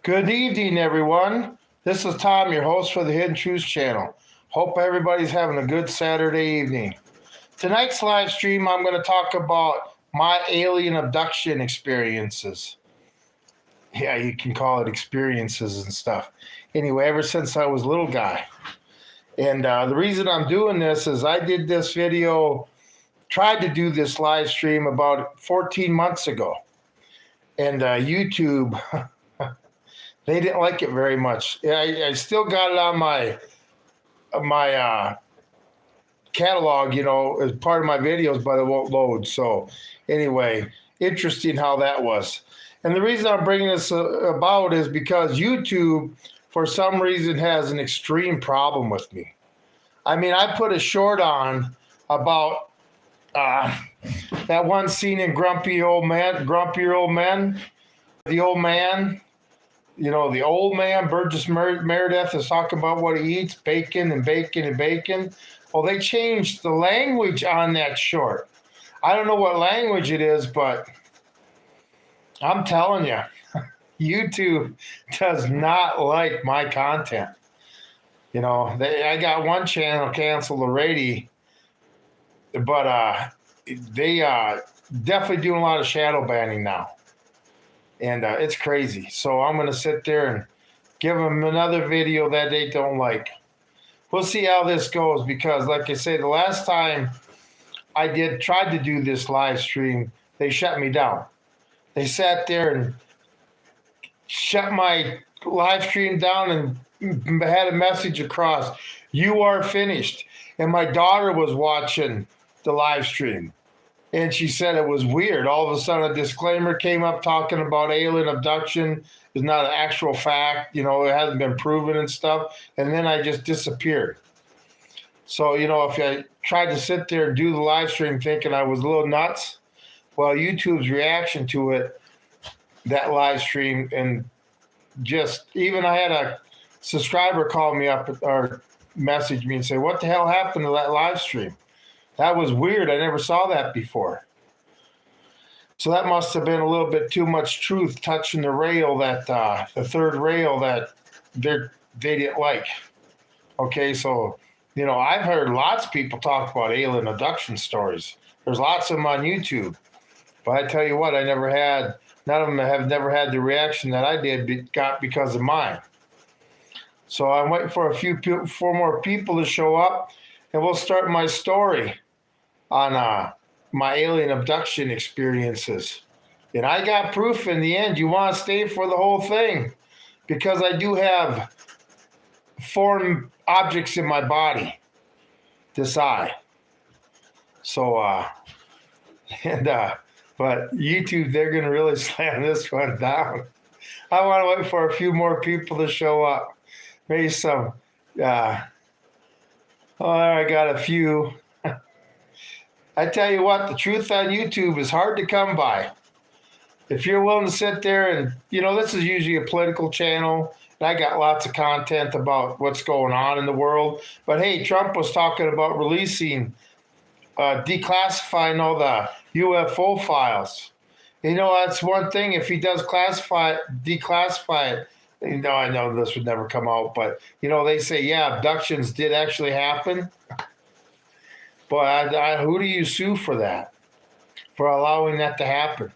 Good evening, everyone. This is Tom, your host for the Hidden Truths channel. Hope everybody's having a good Saturday evening. Tonight's live stream, I'm going to talk about my alien abduction experiences. Yeah, you can call it experiences and stuff. Anyway, ever since I was a little guy. And the reason I'm doing this is I did this video, tried to do this live stream about 14 months ago. And YouTube, they didn't like it very much. I still got it on my catalog, as part of my videos, but it won't load. So anyway, interesting how that was. And the reason I'm bringing this about is because YouTube, for some reason, has an extreme problem with me. I mean, I put a short on about that one scene in Grumpier Old Men, the old man, the old man, Burgess Meredith, is talking about what he eats, bacon and bacon and bacon. Well, they changed the language on that short. I don't know what language it is, but I'm telling you, YouTube does not like my content. I got one channel canceled already, but they definitely doing a lot of shadow banning now. And it's crazy. So I'm going to sit there and give them another video that they don't like. We'll see how this goes because, like I say, the last time I tried to do this live stream, they shut me down. They sat there and shut my live stream down and had a message across, "You are finished." And my daughter was watching the live stream. And she said it was weird. All of a sudden, a disclaimer came up talking about alien abduction is not an actual fact. It hasn't been proven and stuff. And then I just disappeared. So, if I tried to sit there and do the live stream thinking I was a little nuts, well, YouTube's reaction to it, that live stream, and even I had a subscriber call me up or message me and say, "What the hell happened to that live stream? That was weird. I never saw that before." So that must have been a little bit too much truth touching the rail that the third rail that they didn't like. Okay, so I've heard lots of people talk about alien abduction stories. There's lots of them on YouTube, but I tell you what, none of them have never had the reaction that I got because of mine. So I'm waiting for four more people to show up, and we'll start my story on my alien abduction experiences. And I got proof in the end. You want to stay for the whole thing because I do have foreign objects in my body, this eye. So, but YouTube, they're going to really slam this one down. I want to wait for a few more people to show up. Maybe some, I got a few. I tell you what, the truth on YouTube is hard to come by. If you're willing to sit there and, this is usually a political channel, and I got lots of content about what's going on in the world. But hey, Trump was talking about releasing, declassifying all the UFO files. That's one thing. If he does declassify it, I know this would never come out, but, they say, yeah, abductions did actually happen. But who do you sue for that? For allowing that to happen?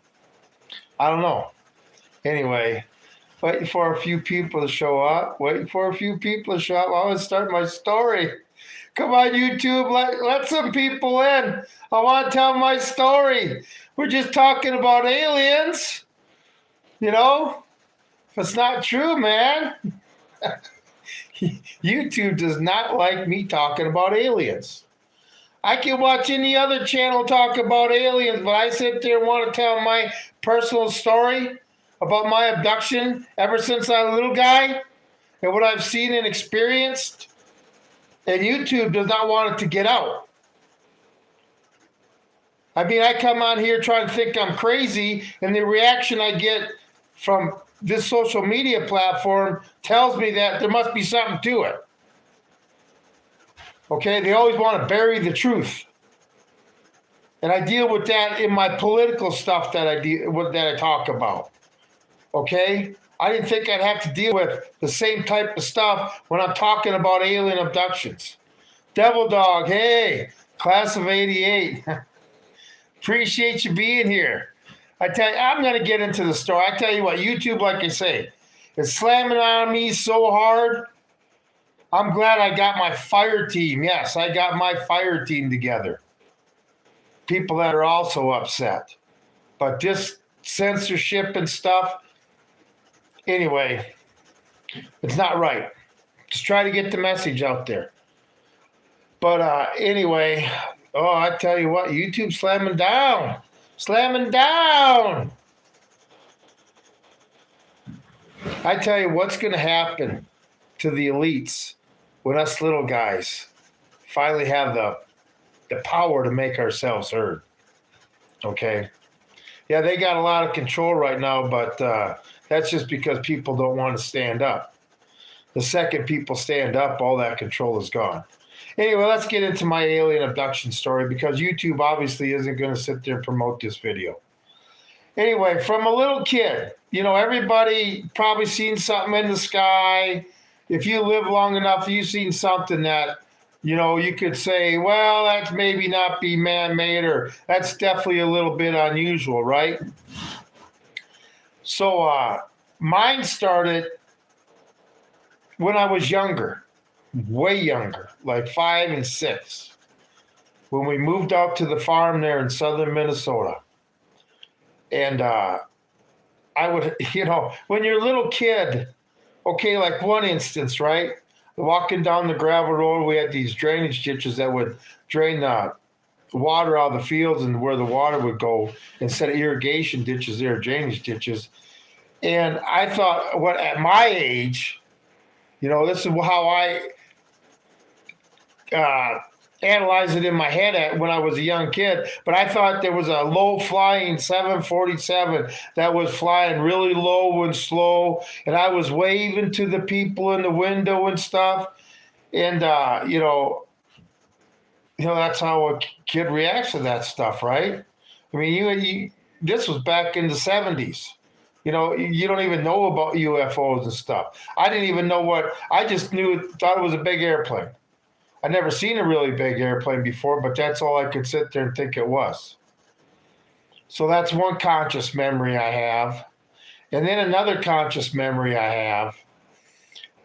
I don't know. Anyway, waiting for a few people to show up. I want to start my story. Come on, YouTube, let some people in. I want to tell my story. We're just talking about aliens. If it's not true, man. YouTube does not like me talking about aliens. I can watch any other channel talk about aliens, but I sit there and want to tell my personal story about my abduction ever since I was a little guy and what I've seen and experienced. And YouTube does not want it to get out. I mean, I come on here trying to think I'm crazy, and the reaction I get from this social media platform tells me that there must be something to it. Okay, they always want to bury the truth. And I deal with that in my political stuff that I talk about. Okay? I didn't think I'd have to deal with the same type of stuff when I'm talking about alien abductions. Devil Dog, hey, class of 88. Appreciate you being here. I tell you, I'm going to get into the story. I tell you what, YouTube, like I say, is slamming on me so hard. I'm glad I got my fire team. Yes, I got my fire team together. People that are also upset. But this censorship and stuff, anyway, it's not right. Just try to get the message out there. But anyway, oh, I tell you what, YouTube slamming down. Slamming down. I tell you what's going to happen to the elites when us little guys finally have the power to make ourselves heard. Okay? Yeah, they got a lot of control right now, but that's just because people don't want to stand up. The second people stand up, all that control is gone. Anyway, let's get into my alien abduction story because YouTube obviously isn't going to sit there and promote this video. Anyway, from a little kid, everybody probably seen something in the sky. If you live long enough, you've seen something that, you could say, well, that's maybe not be man-made or that's definitely a little bit unusual, right? So mine started when I was younger, way younger, like 5 and 6, when we moved out to the farm there in southern Minnesota. And I would, when you're a little kid, okay, like one instance, right? Walking down the gravel road, we had these drainage ditches that would drain the water out of the fields and where the water would go. Instead of irrigation ditches, there are drainage ditches. And I thought, at my age, this is how I analyze it in my head when I was a young kid, but I thought there was a low-flying 747 that was flying really low and slow, and I was waving to the people in the window and stuff, and that's how a kid reacts to that stuff, right? I mean, this was back in the 70s. You don't even know about UFOs and stuff. I didn't even know I just thought it was a big airplane. I'd never seen a really big airplane before, but that's all I could sit there and think it was. So that's one conscious memory I have. And then another conscious memory I have,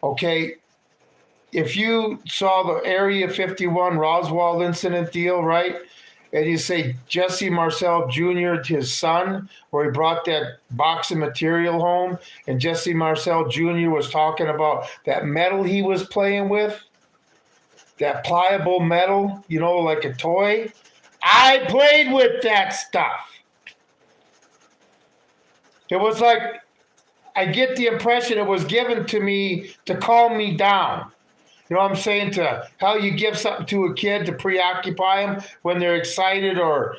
okay, if you saw the Area 51 Roswell incident deal, right? And you say Jesse Marcel Jr., his son, where he brought that box of material home, and Jesse Marcel Jr. was talking about that metal he was playing with, that pliable metal, like a toy. I played with that stuff. It was like, I get the impression it was given to me to calm me down. You know what I'm saying? To how you give something to a kid to preoccupy them when they're excited or,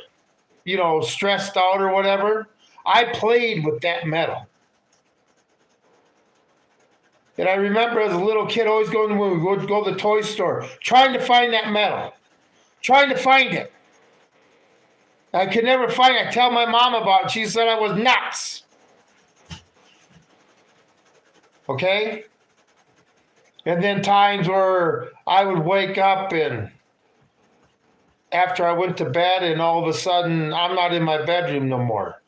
stressed out or whatever. I played with that metal. And I remember as a little kid always going when we would go to the toy store, trying to find that metal, trying to find it. I could never find it. I tell my mom about it. She said I was nuts. Okay? And then times where I would wake up and after I went to bed and all of a sudden I'm not in my bedroom no more.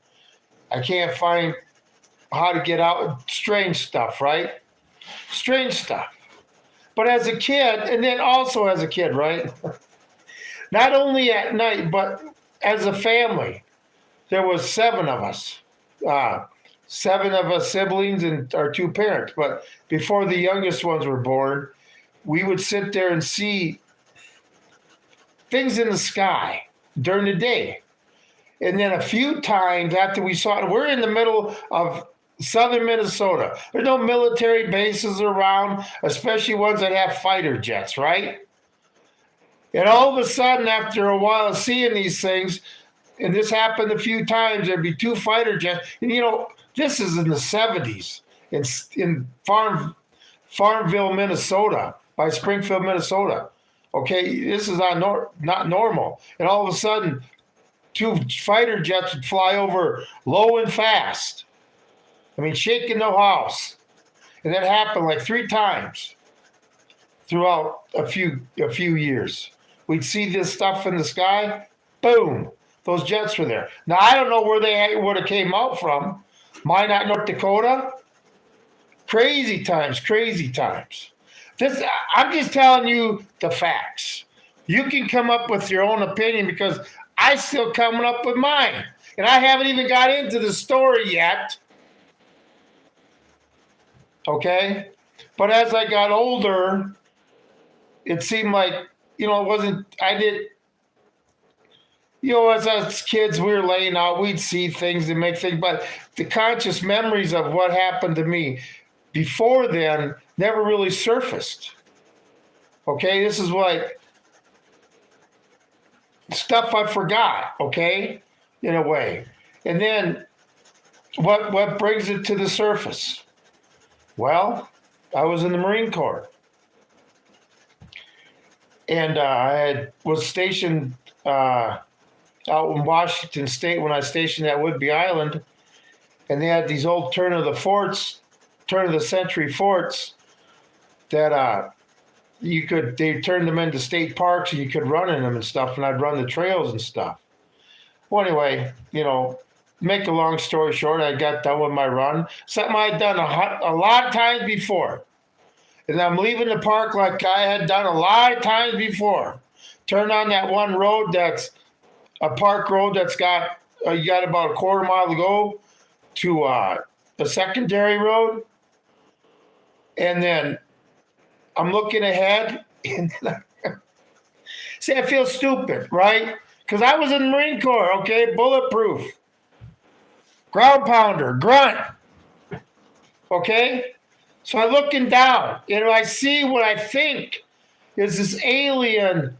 I can't find how to get out. Strange stuff, right? Strange stuff. But as a kid, and then also as a kid, right? Not only at night, but as a family, there was 7 of us. 7 of us siblings and our 2 parents. But before the youngest ones were born, we would sit there and see things in the sky during the day. And then a few times after we saw it, we're in the middle of southern Minnesota. There's no military bases around, especially ones that have fighter jets, right? And all of a sudden, after a while of seeing these things, and this happened a few times, there'd be 2 fighter jets. And this is in the 70s in Farmville, Minnesota, by Springfield, Minnesota. Okay, this is not normal. And all of a sudden, 2 fighter jets would fly over low and fast. I mean, shaking the house. And that happened like 3 times throughout a few years. We'd see this stuff in the sky, boom, those jets were there. Now I don't know where they would have came out from. Minot, North Dakota. Crazy times, crazy times. This, I'm just telling you the facts. You can come up with your own opinion because I still coming up with mine. And I haven't even got into the story yet. Okay? But as I got older, it seemed like, it wasn't, I did, as us kids, we were laying out, we'd see things and make things, but the conscious memories of what happened to me before then never really surfaced. Okay? This is like stuff I forgot, okay? In a way. And then what brings it to the surface? Well, I was in the Marine Corps. And I was stationed out in Washington State when I was stationed at Whidbey Island. And they had these old turn of the century forts that they turned them into state parks and you could run in them and stuff. And I'd run the trails and stuff. Well, anyway, make a long story short, I got done with my run. Something I'd done a lot of times before. And I'm leaving the park like I had done a lot of times before. Turn on that one road that's a park road that's got, you got about a quarter mile to go to a secondary road. And then I'm looking ahead. And see, I feel stupid, right? Because I was in the Marine Corps, okay? Bulletproof. Ground pounder, grunt. Okay? So I'm looking down, and I see what I think is this alien.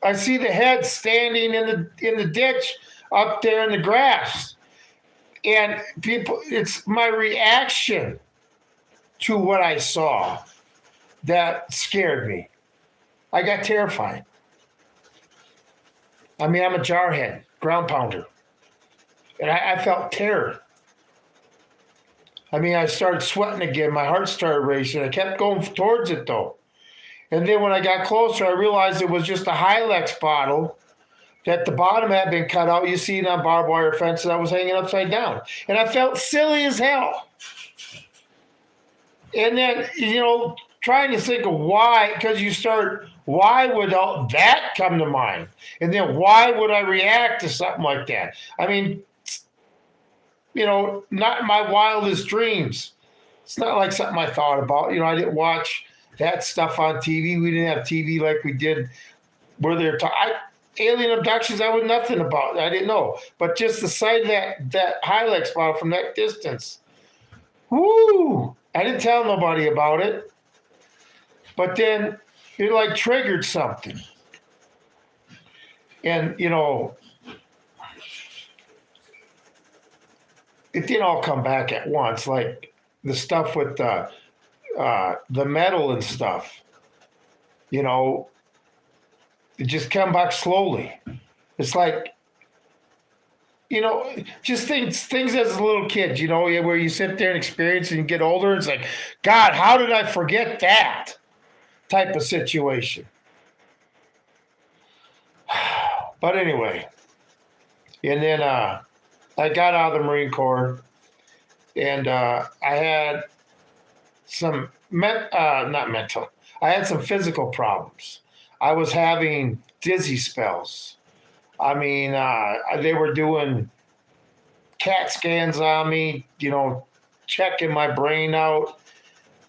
I see the head standing in the ditch up there in the grass. And it's my reaction to what I saw that scared me. I got terrified. I mean, I'm a jarhead, ground pounder. And I felt terror. I mean, I started sweating again. My heart started racing. I kept going towards it, though. And then when I got closer, I realized it was just a Hylex bottle that the bottom had been cut out. You see it on barbed wire fence that was hanging upside down. And I felt silly as hell. And then, trying to think of why, because you start, why would all that come to mind? And then why would I react to something like that? I mean, not in my wildest dreams. It's not like something I thought about. I didn't watch that stuff on TV. We didn't have TV like we did where they're talking. Alien abductions, I was nothing about. I didn't know. But just the sight of that Hylex bottle from that distance. Woo! I didn't tell nobody about it. But then it like triggered something. And, it didn't all come back at once, like the stuff with the metal and stuff. It just came back slowly. It's like, just things as a little kid, where you sit there and experience and you get older. It's like, God, how did I forget that type of situation? But anyway, and then I got out of the Marine Corps, and I had some I had some physical problems. I was having dizzy spells. I mean, they were doing CAT scans on me, checking my brain out.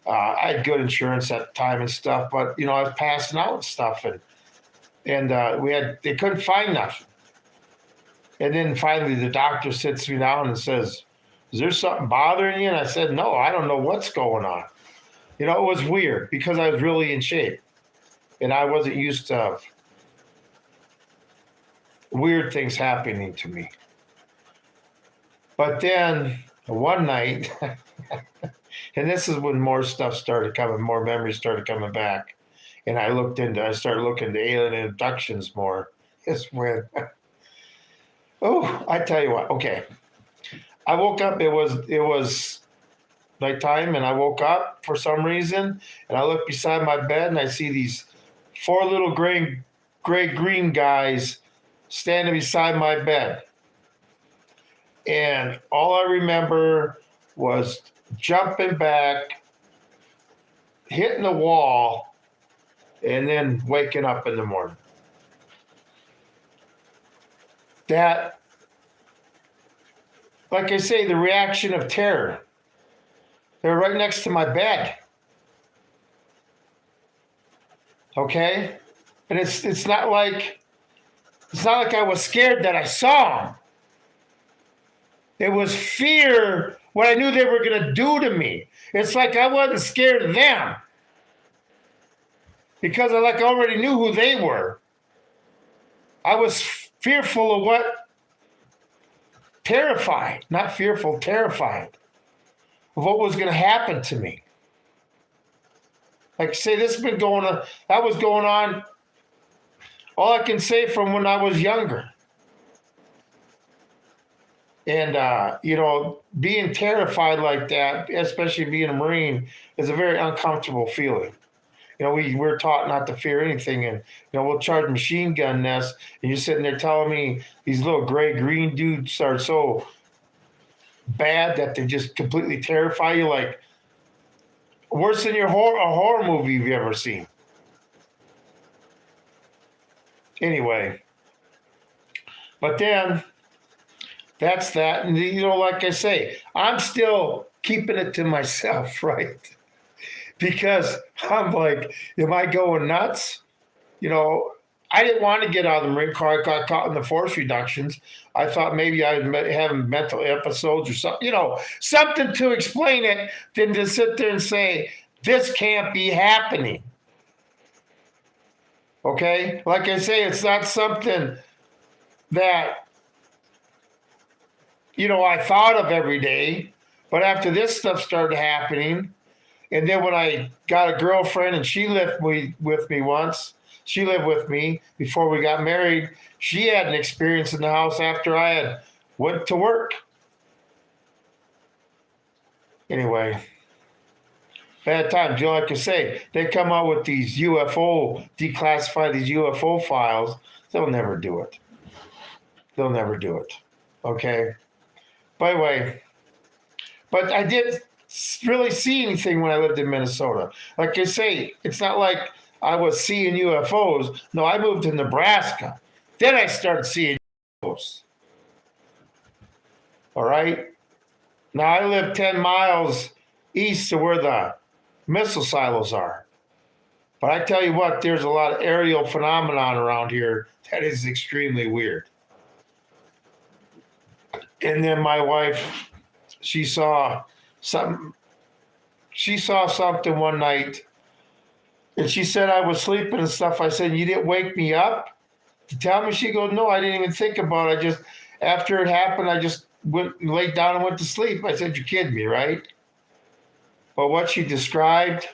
I had good insurance at the time and stuff, but I was passing out and stuff, and they couldn't find nothing. And then finally the doctor sits me down and says, "Is there something bothering you?" And I said, "No, I don't know what's going on." It was weird because I was really in shape and I wasn't used to weird things happening to me. But then one night, and this is when more stuff started coming, more memories started coming back. And I started looking into alien abductions more. It's when, oh, I tell you what, okay. I woke up. It was nighttime, and I woke up for some reason, and I looked beside my bed, and I see these four little gray green guys standing beside my bed, and all I remember was jumping back, hitting the wall, and then waking up in the morning. That, like I say, the reaction of terror. They're right next to my bed. Okay? And it's not like I was scared that I saw them. It was fear what I knew they were gonna do to me. It's like I wasn't scared of them. Because I already knew who they were. I was fearful of what terrified, not fearful, terrified of what was going to happen to me. Like I say, this has been going on, that was going on, all I can say, from when I was younger. And, being terrified like that, especially being a Marine, is a very uncomfortable feeling. We're taught not to fear anything, and we'll charge machine gun nests, and you're sitting there telling me these little gray green dudes are so bad that they just completely terrify you, like worse than a horror movie you've ever seen. Anyway, but then that's that, and like I say, I'm still keeping it to myself, right? Because I'm like, am I going nuts? I didn't want to get out of the Marine Corps. I got caught in the force reductions. I thought maybe I was having mental episodes or something, something to explain it, than to sit there and say, this can't be happening. Okay? Like I say, it's not something that, I thought of every day. But after this stuff started happening, and then when I got a girlfriend, and she lived with me once, she lived with me before we got married. She had an experience in the house after I had went to work. Anyway, bad times. Like I say, they come out with these declassify these UFO files. They'll never do it. They'll never do it. Okay? By the way, but I did really see anything when I lived in Minnesota. Like I say, it's not like I was seeing UFOs. No, I moved to Nebraska. Then I started seeing UFOs. All right? Now, I live 10 miles east of where the missile silos are. But I tell you what, there's a lot of aerial phenomenon around here that is extremely weird. And then my wife, she saw something one night, and she said I was sleeping and stuff. I said, you didn't wake me up to tell me? She goes, no, I didn't even think about it. I just, after it happened, I just went and laid down and went to sleep. I said, you're kidding me, right? But what she described,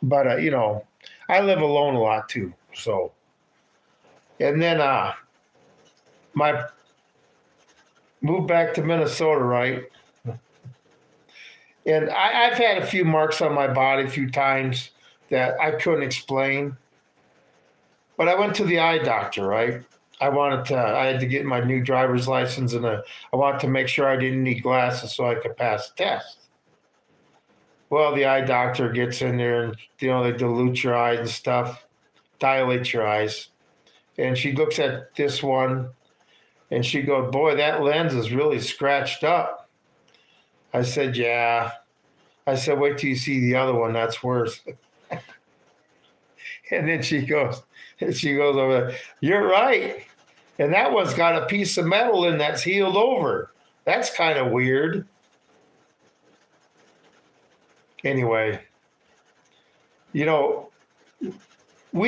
but I live alone a lot too. So, and then my moved back to Minnesota, right? And I've had a few marks on my body a few times that I couldn't explain. But I went to the eye doctor, right? I had to get my new driver's license, and I wanted to make sure I didn't need glasses so I could pass the test. Well, the eye doctor gets in there, and they dilute your eyes and stuff, dilate your eyes. And she looks at this one, and she goes, boy, that lens is really scratched up. I said, yeah. I said, wait till you see the other one. That's worse. And then she goes over there, you're right. And that one's got a piece of metal in that's healed over. That's kind of weird. Anyway, we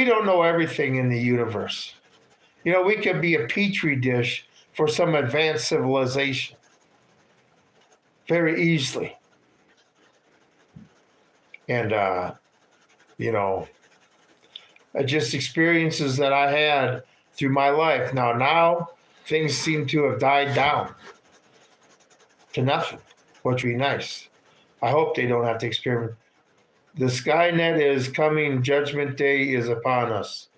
don't know everything in the universe. We could be a petri dish for some advanced civilization very easily. And, just experiences that I had through my life. Now things seem to have died down to nothing, which would be nice. I hope they don't have to experiment. The Skynet is coming. Judgment Day is upon us.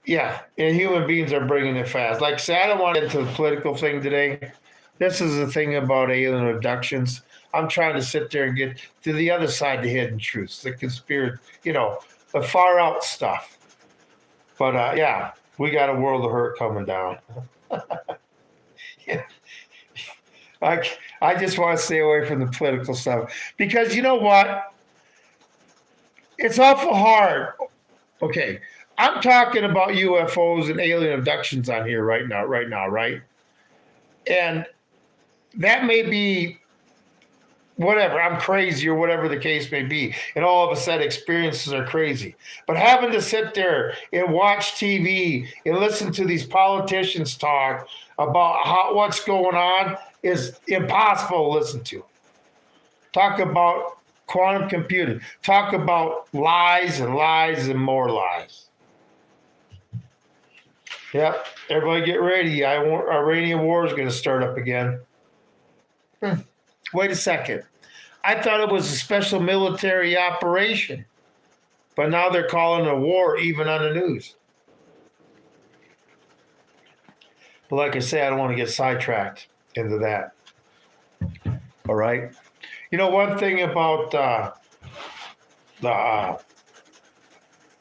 Yeah, and human beings are bringing it fast. Like I said, I don't want to get into the political thing today. This is the thing about alien abductions. I'm trying to sit there and get to the other side, the hidden truths, the conspiracy, the far out stuff. But yeah, we got a world of hurt coming down. Yeah. I just want to stay away from the political stuff because you know what? It's awful hard. Okay, I'm talking about UFOs and alien abductions on here right now, right? And that may be whatever, I'm crazy or whatever the case may be. And all of a sudden experiences are crazy. But having to sit there and watch TV and listen to these politicians talk about what's going on is impossible to listen to. Talk about quantum computing. Talk about lies and lies and more lies. Yep, everybody get ready. Iranian war is going to start up again. Wait a second. I thought it was a special military operation, but now they're calling it a war even on the news. But like I say, I don't want to get sidetracked into that. All right. One thing about the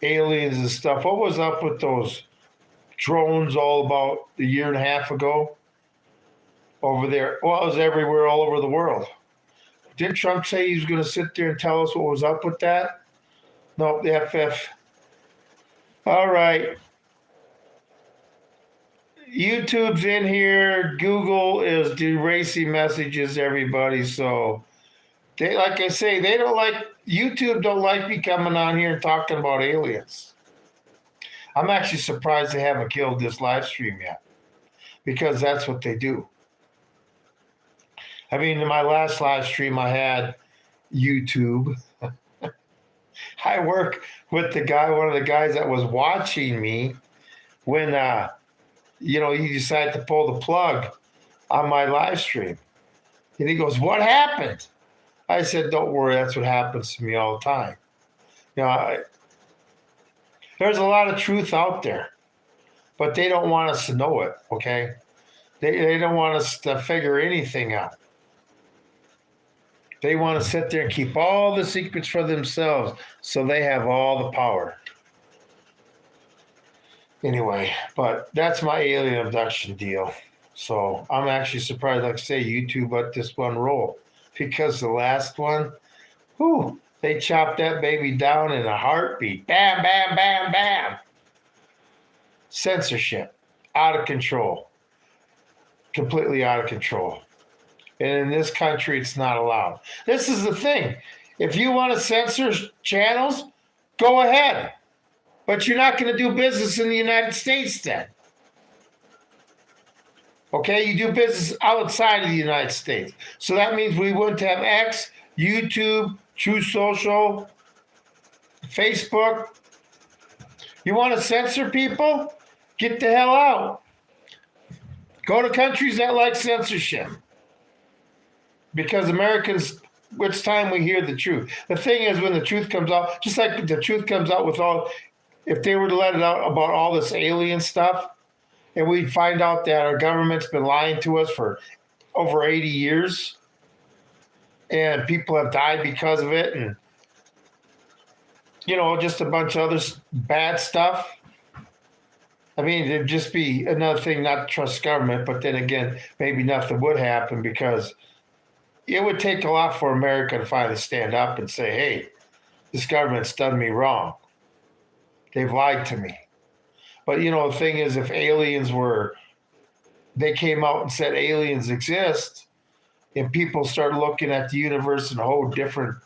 aliens and stuff, what was up with those drones all about a year and a half ago over there? Well, it was everywhere, all over the world. Didn't Trump say he was going to sit there and tell us what was up with that? No, the FF. All right. YouTube's in here. Google is erasing messages, everybody. So, like I say, YouTube don't like me coming on here and talking about aliens. I'm actually surprised they haven't killed this live stream yet because that's what they do. I mean, in my last live stream, I had YouTube. I work with one of the guys that was watching me when, he decided to pull the plug on my live stream. And he goes, "What happened?" I said, "Don't worry, that's what happens to me all the time." There's a lot of truth out there, but they don't want us to know it, okay? They don't want us to figure anything out. They want to sit there and keep all the secrets for themselves so they have all the power. Anyway, but that's my alien abduction deal. So I'm actually surprised, like I say, YouTube let this one roll. Because the last one, they chopped that baby down in a heartbeat. Bam, bam, bam, bam. Censorship. Out of control. Completely out of control. And in this country, it's not allowed. This is the thing. If you want to censor channels, go ahead. But you're not going to do business in the United States then. Okay? You do business outside of the United States. So that means we wouldn't have X, YouTube, True Social, Facebook. You want to censor people? Get the hell out. Go to countries that like censorship. Because Americans, it's time we hear the truth. The thing is, when the truth comes out, just like the truth comes out with if they were to let it out about all this alien stuff, and we find out that our government's been lying to us for over 80 years, and people have died because of it, and, just a bunch of other bad stuff. I mean, it'd just be another thing not to trust government, but then again, maybe nothing would happen because it would take a lot for America to finally stand up and say, "Hey, this government's done me wrong. They've lied to me." But, the thing is, if they came out and said aliens exist, and people start looking at the universe in a whole different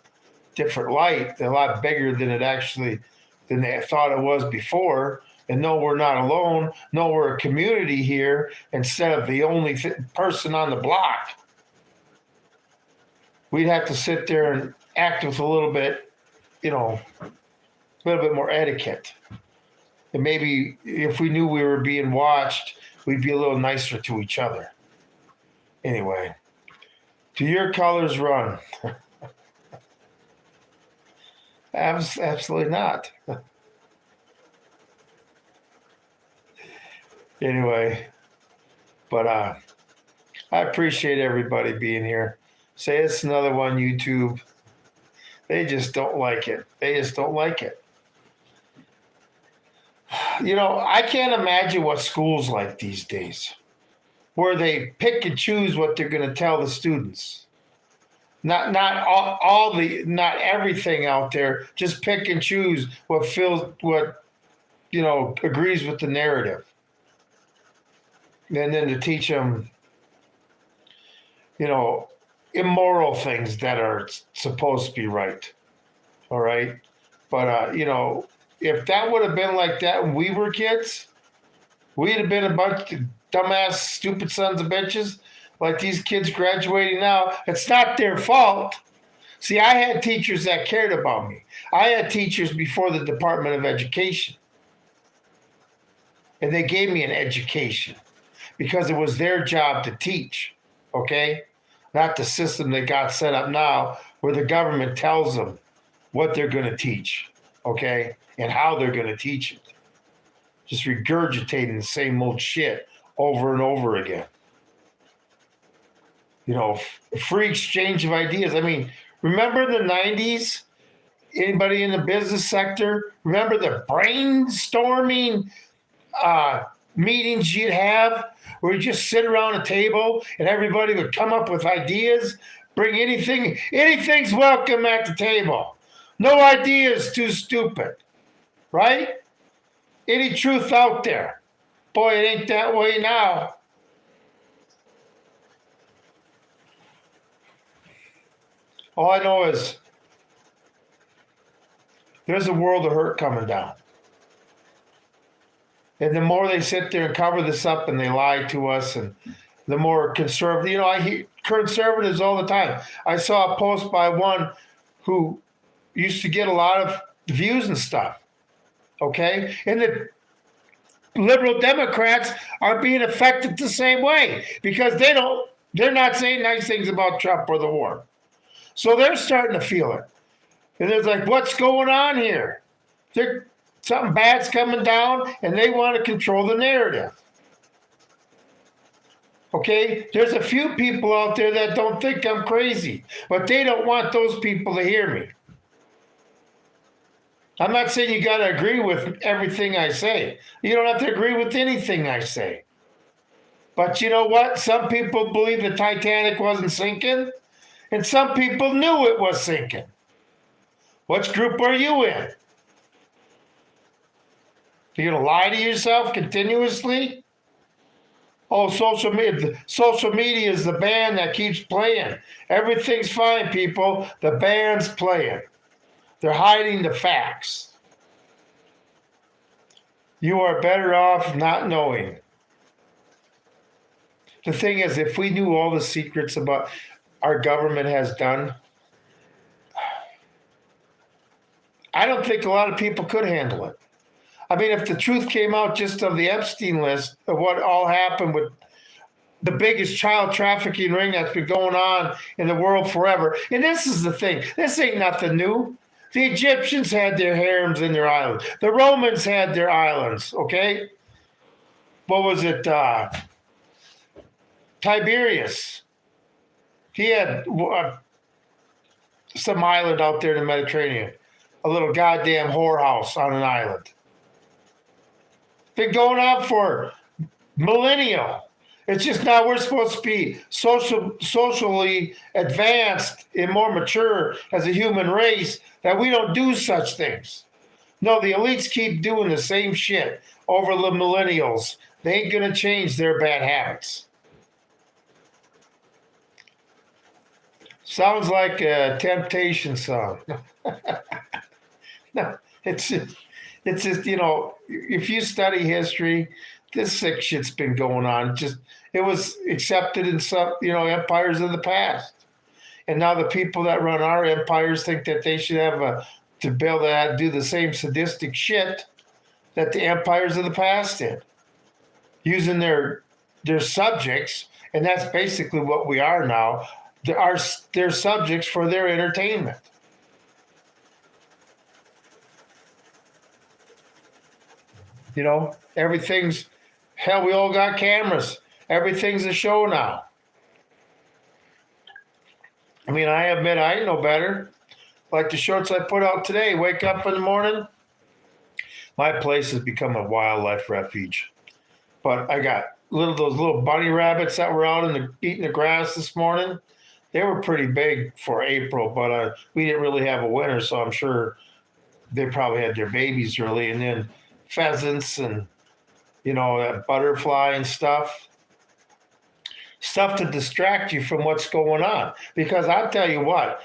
light, a lot bigger than they thought it was before, and no, we're not alone, no, we're a community here instead of the only person on the block. We'd have to sit there and act with a little bit more etiquette. And maybe if we knew we were being watched, we'd be a little nicer to each other. Anyway, do your colors run? Absolutely not. Anyway, but I appreciate everybody being here. Say it's another one, YouTube. They just don't like it. They just don't like it. I can't imagine what school's like these days, where they pick and choose what they're going to tell the students. Not not everything out there. Just pick and choose what agrees with the narrative, and then to teach them, immoral things that are supposed to be right. All right, but if that would have been like that when we were kids, we'd have been a bunch of dumbass, stupid sons of bitches like these kids graduating now. It's not their fault. See, I had teachers that cared about me. I had teachers before the Department of Education. And they gave me an education because it was their job to teach, okay? Not the system that got set up now where the government tells them what they're going to teach, okay? And how they're going to teach it. Just regurgitating the same old shit over and over again. Free exchange of ideas. I mean, remember in the 90s? Anybody in the business sector? Remember the brainstorming meetings you'd have where you just sit around a table and everybody would come up with ideas? Bring anything's welcome at the table. No idea is too stupid, right? Any truth out there. Boy, it ain't that way now. All I know is there's a world of hurt coming down. And the more they sit there and cover this up and they lie to us, and the more conservative, I hear conservatives all the time. I saw a post by one who used to get a lot of views and stuff. Okay? And the liberal Democrats are being affected the same way because they're not saying nice things about Trump or the war. So they're starting to feel it. And they're like, what's going on here? Something bad's coming down, and they want to control the narrative. Okay? There's a few people out there that don't think I'm crazy, but they don't want those people to hear me. I'm not saying you got to agree with everything I say. You don't have to agree with anything I say. But you know what? Some people believe the Titanic wasn't sinking, and some people knew it was sinking. Which group are you in? You're going to lie to yourself continuously? Oh, social media is the band that keeps playing. Everything's fine, people. The band's playing. They're hiding the facts. You are better off not knowing. The thing is, if we knew all the secrets about our government has done, I don't think a lot of people could handle it. I mean, if the truth came out just of the Epstein list of what all happened with the biggest child trafficking ring that's been going on in the world forever. And this is the thing. This ain't nothing new. The Egyptians had their harems in their islands. The Romans had their islands, okay? What was it? Tiberius. He had some island out there in the Mediterranean. A little goddamn whorehouse on an island. Been going on for millennia. It's just now we're supposed to be socially advanced and more mature as a human race that we don't do such things. No, the elites keep doing the same shit over the millennials. They ain't going to change their bad habits. Sounds like a Temptation song. No, it's just, if you study history, this sick shit's been going on. It was accepted in some, empires of the past. And now the people that run our empires think that they should have to be able to do the same sadistic shit that the empires of the past did, using their subjects, and that's basically what we are now. They're subjects for their entertainment. You know, everything's hell. We all got cameras. Everything's a show now. I mean, I admit I ain't no better. Like the shorts I put out today. Wake up in the morning. My place has become a wildlife refuge. But I got those little bunny rabbits that were out eating the grass this morning. They were pretty big for April, but we didn't really have a winter, so I'm sure they probably had their babies early. And then pheasants and, you know, that butterfly and stuff to distract you from what's going on. Because I'll tell you what,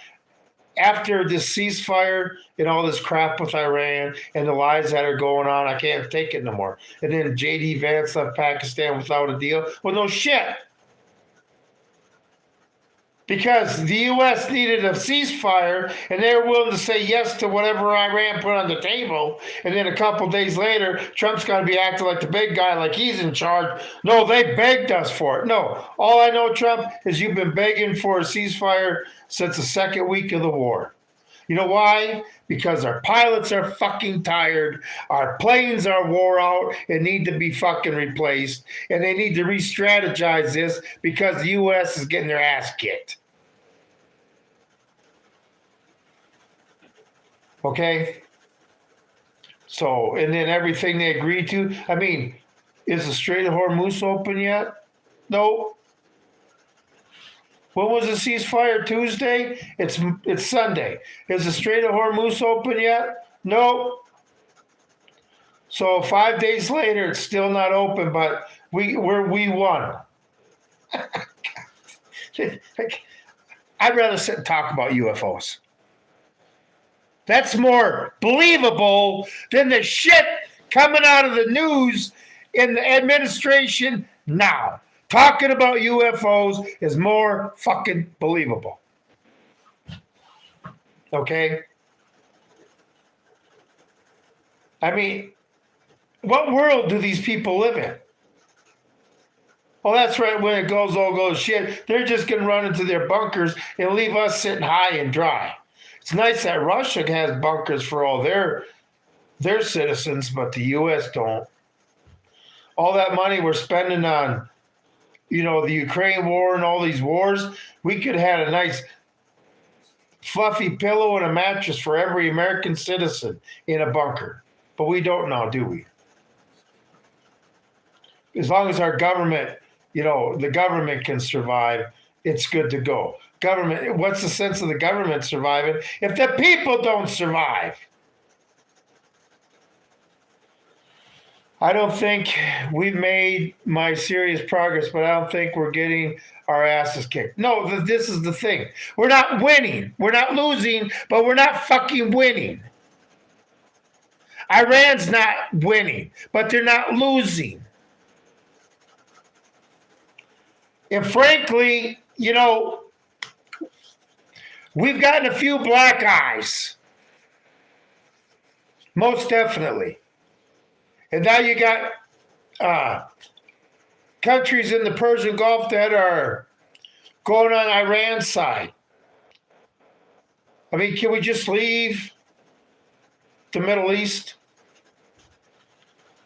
after this ceasefire and all this crap with Iran and the lies that are going on, I can't take it no more. And then J.D. Vance left Pakistan without a deal. Well, no shit. Because the U.S. needed a ceasefire, and they were willing to say yes to whatever Iran put on the table. And then a couple days later, Trump's got to be acting like the big guy, like he's in charge. No, they begged us for it. No, all I know, Trump, is you've been begging for a ceasefire since the second week of the war. You know why? Because our pilots are fucking tired. Our planes are wore out and need to be fucking replaced. And they need to re-strategize this because the U.S. is getting their ass kicked. Okay? So, and then everything they agreed to. I mean, is the Strait of Hormuz open yet? No. When was the ceasefire? Tuesday? It's Sunday. Is the Strait of Hormuz open yet? No. So 5 days later, it's still not open, but we won. I'd rather sit and talk about UFOs. That's more believable than the shit coming out of the news in the administration now. Talking about UFOs is more fucking believable. Okay? I mean, what world do these people live in? Well, that's right. When it all goes shit, they're just going to run into their bunkers and leave us sitting high and dry. It's nice that Russia has bunkers for all their citizens, but the U.S. don't. All that money we're spending on, you know, the Ukraine war and all these wars, we could have had a nice fluffy pillow and a mattress for every American citizen in a bunker. But we don't now, do we? As long as our government, you know, the government can survive, it's good to go. Government, what's the sense of the government surviving if the people don't survive? I don't think we've made my serious progress, but I don't think we're getting our asses kicked. No, this is the thing. We're not winning. We're not losing, but we're not fucking winning. Iran's not winning, but they're not losing. And frankly, you know, we've gotten a few black eyes. Most definitely. And now you got countries in the Persian Gulf that are going on Iran's side. I mean, can we just leave the Middle East?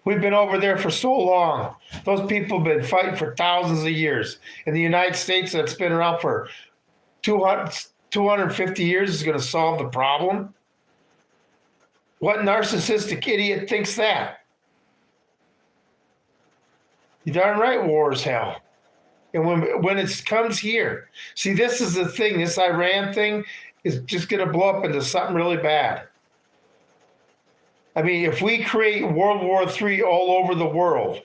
We've been over there for so long. Those people have been fighting for thousands of years. In the United States, that's been around for 250 years, is going to solve the problem? What narcissistic idiot thinks that? You're darn right war is hell. And when it comes here, see, this is the thing. This Iran thing is just going to blow up into something really bad. I mean, if we create World War III all over the world,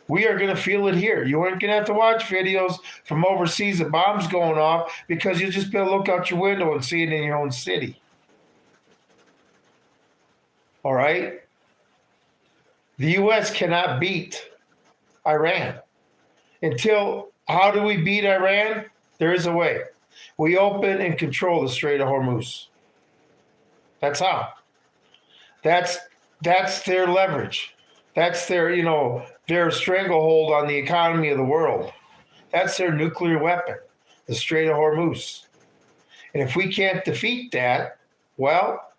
we are going to feel it here. You aren't going to have to watch videos from overseas of bombs going off because you'll just be able to look out your window and see it in your own city. All right? The U.S. cannot beat Iran. How do we beat Iran? There is a way. We open and control the Strait of Hormuz. That's how. That's That's their leverage. That's their, their stranglehold on the economy of the world. That's their nuclear weapon, the Strait of Hormuz. And if we can't defeat that, well,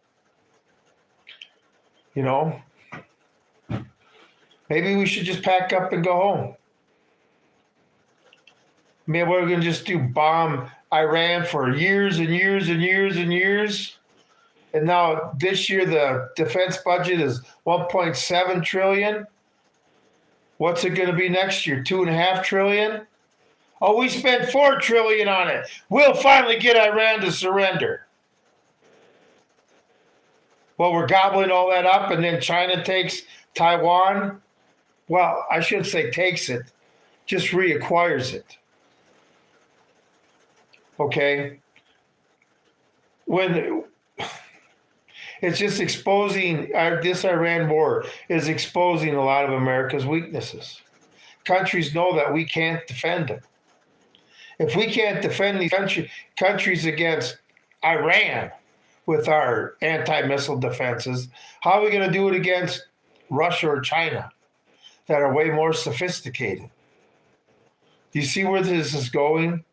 you know, maybe we should just pack up and go home. I mean, we're going to just do bomb Iran for years and years and years and years. And now this year the defense budget is 1.7 trillion. What's it going to be next year? 2.5 trillion? Oh, we spent 4 trillion on it. We'll finally get Iran to surrender. Well, we're gobbling all that up, and then China takes Taiwan. Well, I shouldn't say takes it, just reacquires it. Okay? When it's just exposing, this Iran war is exposing a lot of America's weaknesses. Countries know that we can't defend them. If we can't defend these countries against Iran with our anti-missile defenses, how are we going to do it against Russia or China that are way more sophisticated? Do you see where this is going?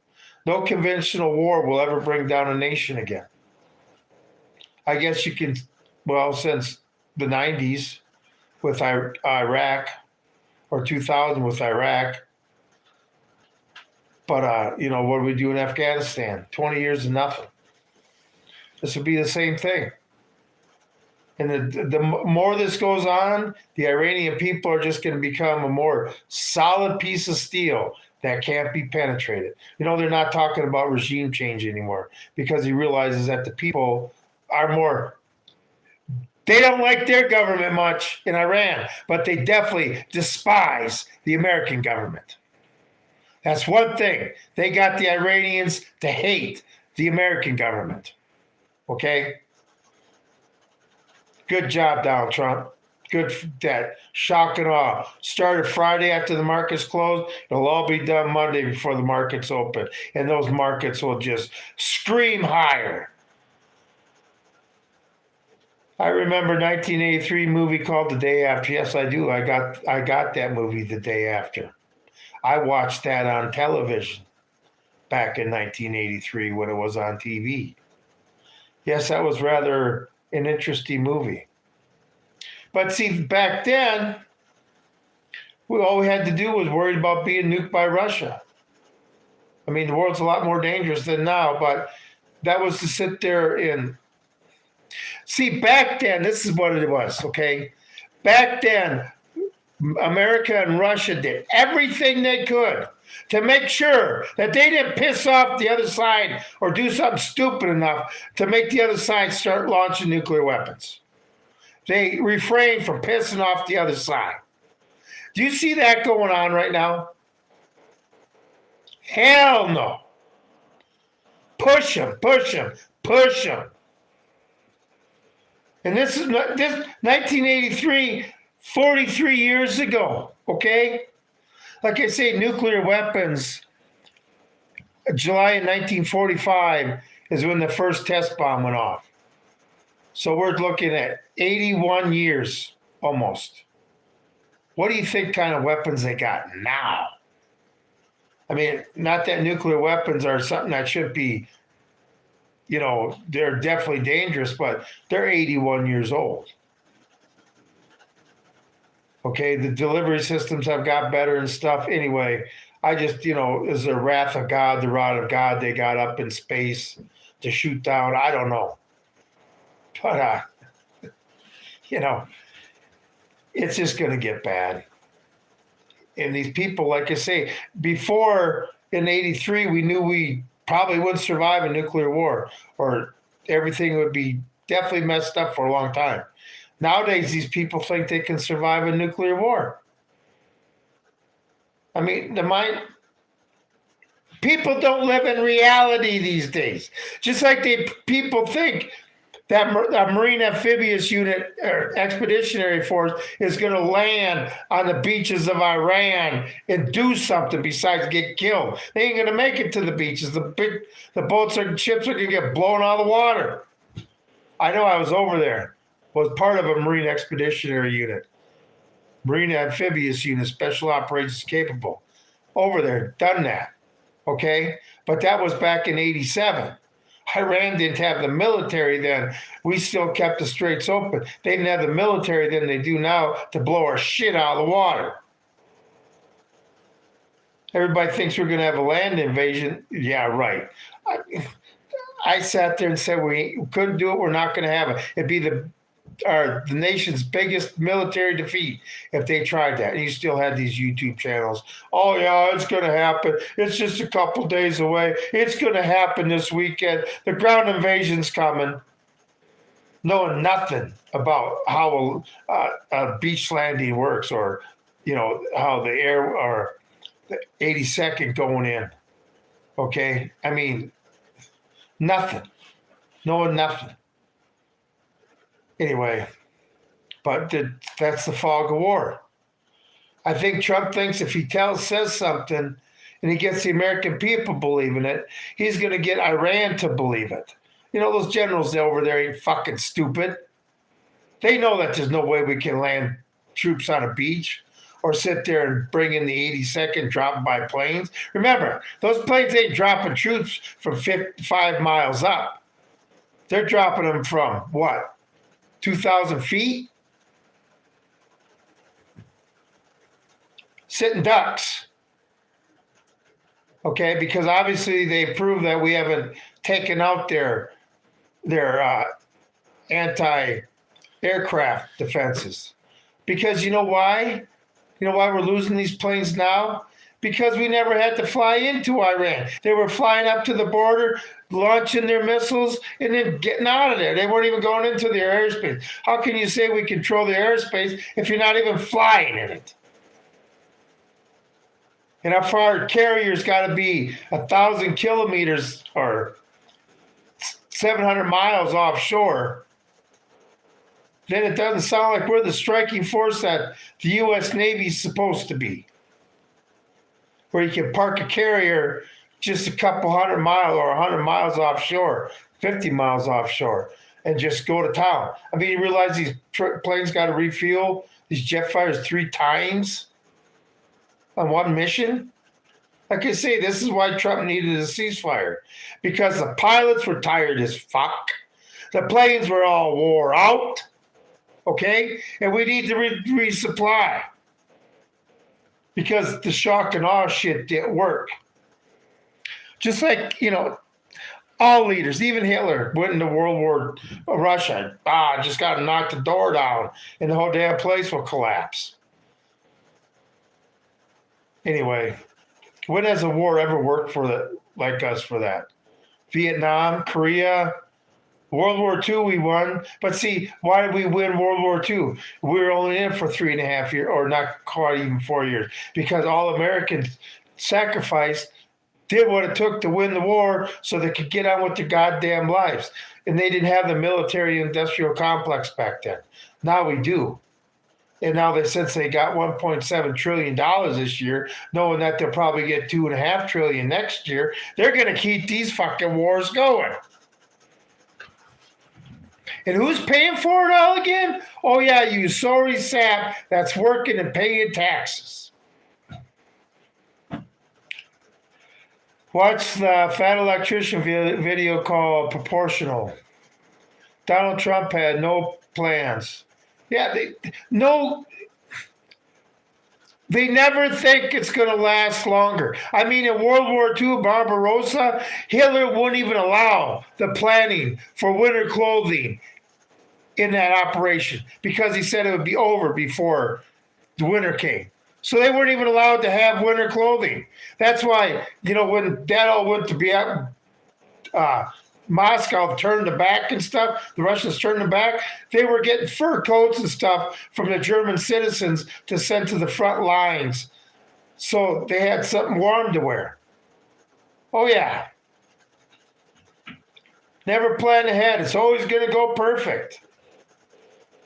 No conventional war will ever bring down a nation again. I guess you can, well, since the 90s with Iraq, or 2000 with Iraq. But, what do we do in Afghanistan? 20 years of nothing. This would be the same thing. And the more this goes on, the Iranian people are just going to become a more solid piece of steel that can't be penetrated. They're not talking about regime change anymore because he realizes that the people are more, they don't like their government much in Iran, but they definitely despise the American government. That's one thing. They got the Iranians to hate the American government. Okay? Good job, Donald Trump. Good for that. Shock and awe. Started Friday after the markets closed. It'll all be done Monday before the markets open. And those markets will just scream higher. I remember 1983 movie called The Day After. Yes, I do. I got that movie The Day After. I watched that on television back in 1983 when it was on TV. Yes, that was rather an interesting movie. But see, back then, all we had to do was worry about being nuked by Russia. I mean, the world's a lot more dangerous than now, but that was to sit there and... See, back then, this is what it was, okay? Back then, America and Russia did everything they could to make sure that they didn't piss off the other side or do something stupid enough to make the other side start launching nuclear weapons. They refrained from pissing off the other side. Do you see that going on right now? Hell no. Push them, push them, push them. And this is 1983, 43 years ago, okay? Like I say, nuclear weapons, July of 1945 is when the first test bomb went off. So we're looking at 81 years almost. What do you think kind of weapons they got now? I mean, not that nuclear weapons are something that should be, they're definitely dangerous, but they're 81 years old. Okay, the delivery systems have got better and stuff. Anyway, I just, is the wrath of God, the rod of God they got up in space to shoot down? I don't know. But, it's just going to get bad. And these people, like I say, before in 83, we knew we probably wouldn't survive a nuclear war, or everything would be definitely messed up for a long time. Nowadays, these people think they can survive a nuclear war. I mean, people don't live in reality these days. Just like people think that a Marine Amphibious Unit or Expeditionary Force is going to land on the beaches of Iran and do something besides get killed. They ain't going to make it to the beaches. The boats and ships are going to get blown out of the water. I know, I was over there. was part of a Marine Expeditionary Unit, Marine Amphibious Unit, Special Operations Capable. Over there, done that. Okay? But that was back in 87. Iran didn't have the military then. We still kept the straits open. They didn't have the military then they do now to blow our shit out of the water. Everybody thinks we're going to have a land invasion. Yeah, right. I sat there and said we couldn't do it. We're not going to have it. It'd be the nation's biggest military defeat if they tried that. And you still had these YouTube channels. Oh, yeah, it's going to happen. It's just a couple days away. It's going to happen this weekend. The ground invasion's coming. Knowing nothing about how a beach landing works, or, how the air or the 82nd going in. Okay? I mean, nothing. Knowing nothing. Anyway, but that's the fog of war. I think Trump thinks if he says something and he gets the American people believing it, he's going to get Iran to believe it. Those generals over there ain't fucking stupid. They know that there's no way we can land troops on a beach or sit there and bring in the 82nd dropping by planes. Remember, those planes ain't dropping troops from 5 miles up. They're dropping them from what? 2,000 feet? Sitting ducks. Okay, because obviously they proved that we haven't taken out their anti-aircraft defenses. Because you know why? You know why we're losing these planes now? Because we never had to fly into Iran. They were flying up to the border, launching their missiles, and then getting out of there. They weren't even going into their airspace. How can you say we control the airspace if you're not even flying in it? And how far carriers got to be 1,000 kilometers or 700 miles offshore. Then it doesn't sound like we're the striking force that the U.S. Navy is supposed to be, where you can park a carrier just a couple 100 miles or 100 miles offshore, 50 miles offshore, and just go to town. I mean, you realize these planes got to refuel these jet fighters 3 times on one mission? Like I say, this is why Trump needed a ceasefire, because the pilots were tired as fuck. The planes were all wore out, okay? And we need to resupply. Because the shock and awe shit didn't work. Just like, all leaders, even Hitler, went into World War Russia. Just got to knock the door down and the whole damn place will collapse. Anyway, when has a war ever worked like us for that? Vietnam, Korea, World War II we won. But see, why did we win World War II? We were only in it for 3.5 years, or not quite even 4 years, because all Americans sacrificed, did what it took to win the war so they could get on with their goddamn lives. And they didn't have the military-industrial complex back then. Now we do. And now since they got $1.7 trillion this year, knowing that they'll probably get $2.5 trillion next year, they're going to keep these fucking wars going. And who's paying for it all again? Oh, yeah, you sorry sap that's working and paying taxes. Watch the fat electrician video called Proportional. Donald Trump had no plans. Yeah, they never think it's going to last longer. I mean, in World War II, Barbarossa, Hitler wouldn't even allow the planning for winter clothing in that operation because he said it would be over before the winter came. So they weren't even allowed to have winter clothing. That's why, when that all went to be Moscow turned the back and stuff, the Russians turned them back, they were getting fur coats and stuff from the German citizens to send to the front lines. So they had something warm to wear. Oh, yeah. Never plan ahead. It's always going to go perfect.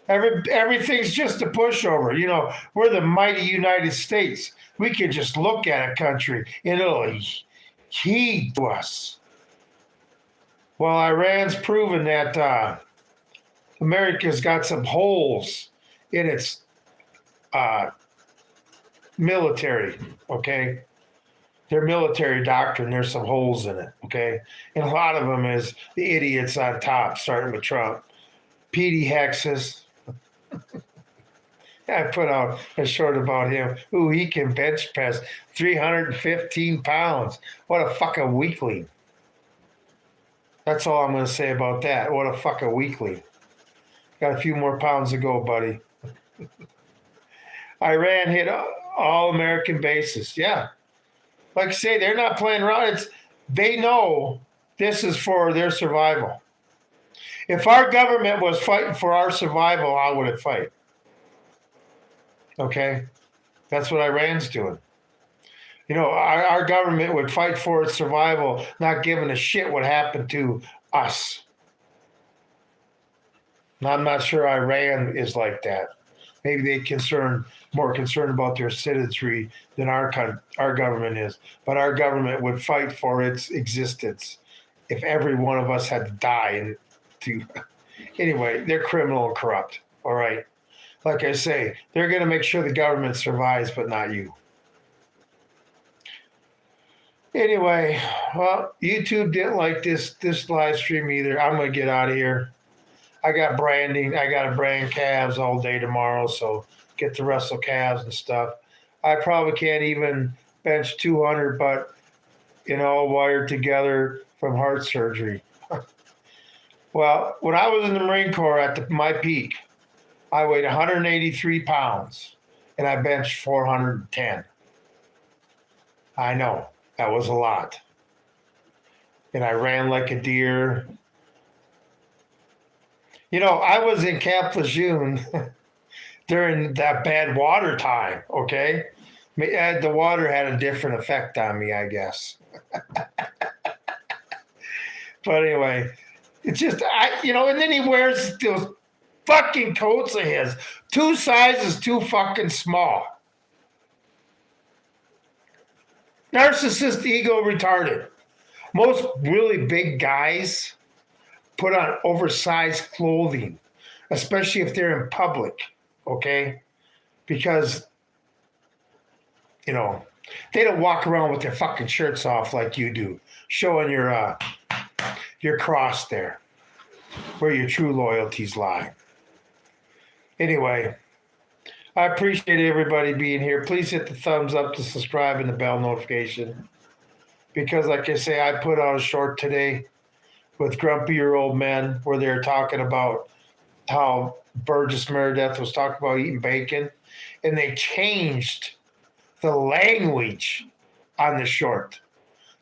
Everything's just a pushover. We're the mighty United States. We can just look at a country and it'll heed to us. Well, Iran's proven that America's got some holes in its military, okay? Their military doctrine, there's some holes in it, okay? And a lot of them is the idiots on top, starting with Trump. Petey Hexes. I put out a short about him. Ooh, he can bench press 315 pounds. What a fucking weakling. That's all I'm going to say about that. What a fucking weakling. Got a few more pounds to go, buddy. Iran hit all American bases. Yeah. Like I say, they're not playing around. They know this is for their survival. If our government was fighting for our survival, how would it fight? Okay? That's what Iran's doing. You know, our government would fight for its survival, not giving a shit what happened to us. And I'm not sure Iran is like that. Maybe they more concerned about their citizenry than our government is. But our government would fight for its existence if every one of us had to die. Anyway, they're criminal and corrupt. All right. Like I say, they're going to make sure the government survives, but not you. Anyway, well, YouTube didn't like this live stream either. I'm going to get out of here. I got branding. I got to brand calves all day tomorrow, so get to wrestle calves and stuff. I probably can't even bench 200, but, all wired together from heart surgery. Well, when I was in the Marine Corps at my peak, I weighed 183 pounds, and I benched 410. I know, that was a lot. And I ran like a deer. I was in Camp Lejeune during that bad water time, okay? The water had a different effect on me, I guess. But anyway, it's just, and then he wears those fucking coats of his. 2 sizes too fucking small. Narcissist, ego, retarded. Most really big guys put on oversized clothing, especially if they're in public, okay? Because, they don't walk around with their fucking shirts off like you do, showing your cross there, where your true loyalties lie. Anyway, I appreciate everybody being here. Please hit the thumbs up to subscribe and the bell notification. Because, like I say, I put out a short today with grumpier old men where they're talking about how Burgess Meredith was talking about eating bacon, and they changed the language on the short.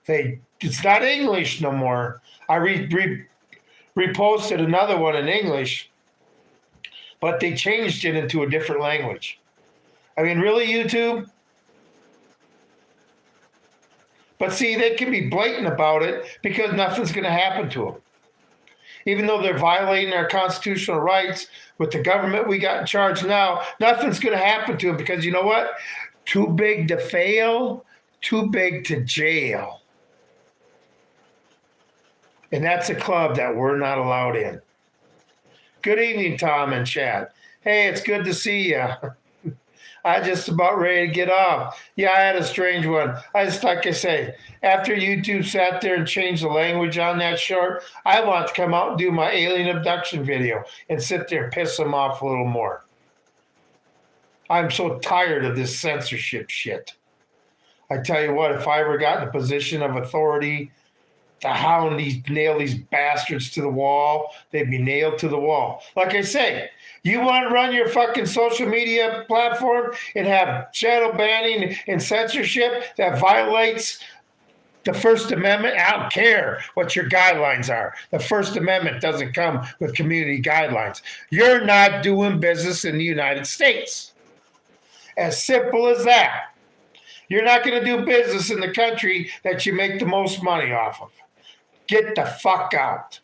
It's not English no more. I reposted another one in English, but they changed it into a different language. I mean, really, YouTube? But see, they can be blatant about it because nothing's going to happen to them. Even though they're violating our constitutional rights with the government we got in charge now, nothing's going to happen to them because you know what? Too big to fail, too big to jail. And that's a club that we're not allowed in. Good evening, Tom and Chad. Hey, it's good to see you. I just about ready to get off. Yeah, I had a strange one. Like I say, after YouTube sat there and changed the language on that short, I want to come out and do my alien abduction video and sit there and piss them off a little more. I'm so tired of this censorship shit. I tell you what, if I ever got in a position of authority to nail these bastards to the wall, they'd be nailed to the wall. Like I say, you want to run your fucking social media platform and have shadow banning and censorship that violates the First Amendment? I don't care what your guidelines are. The First Amendment doesn't come with community guidelines. You're not doing business in the United States. As simple as that. You're not going to do business in the country that you make the most money off of. Get the fuck out.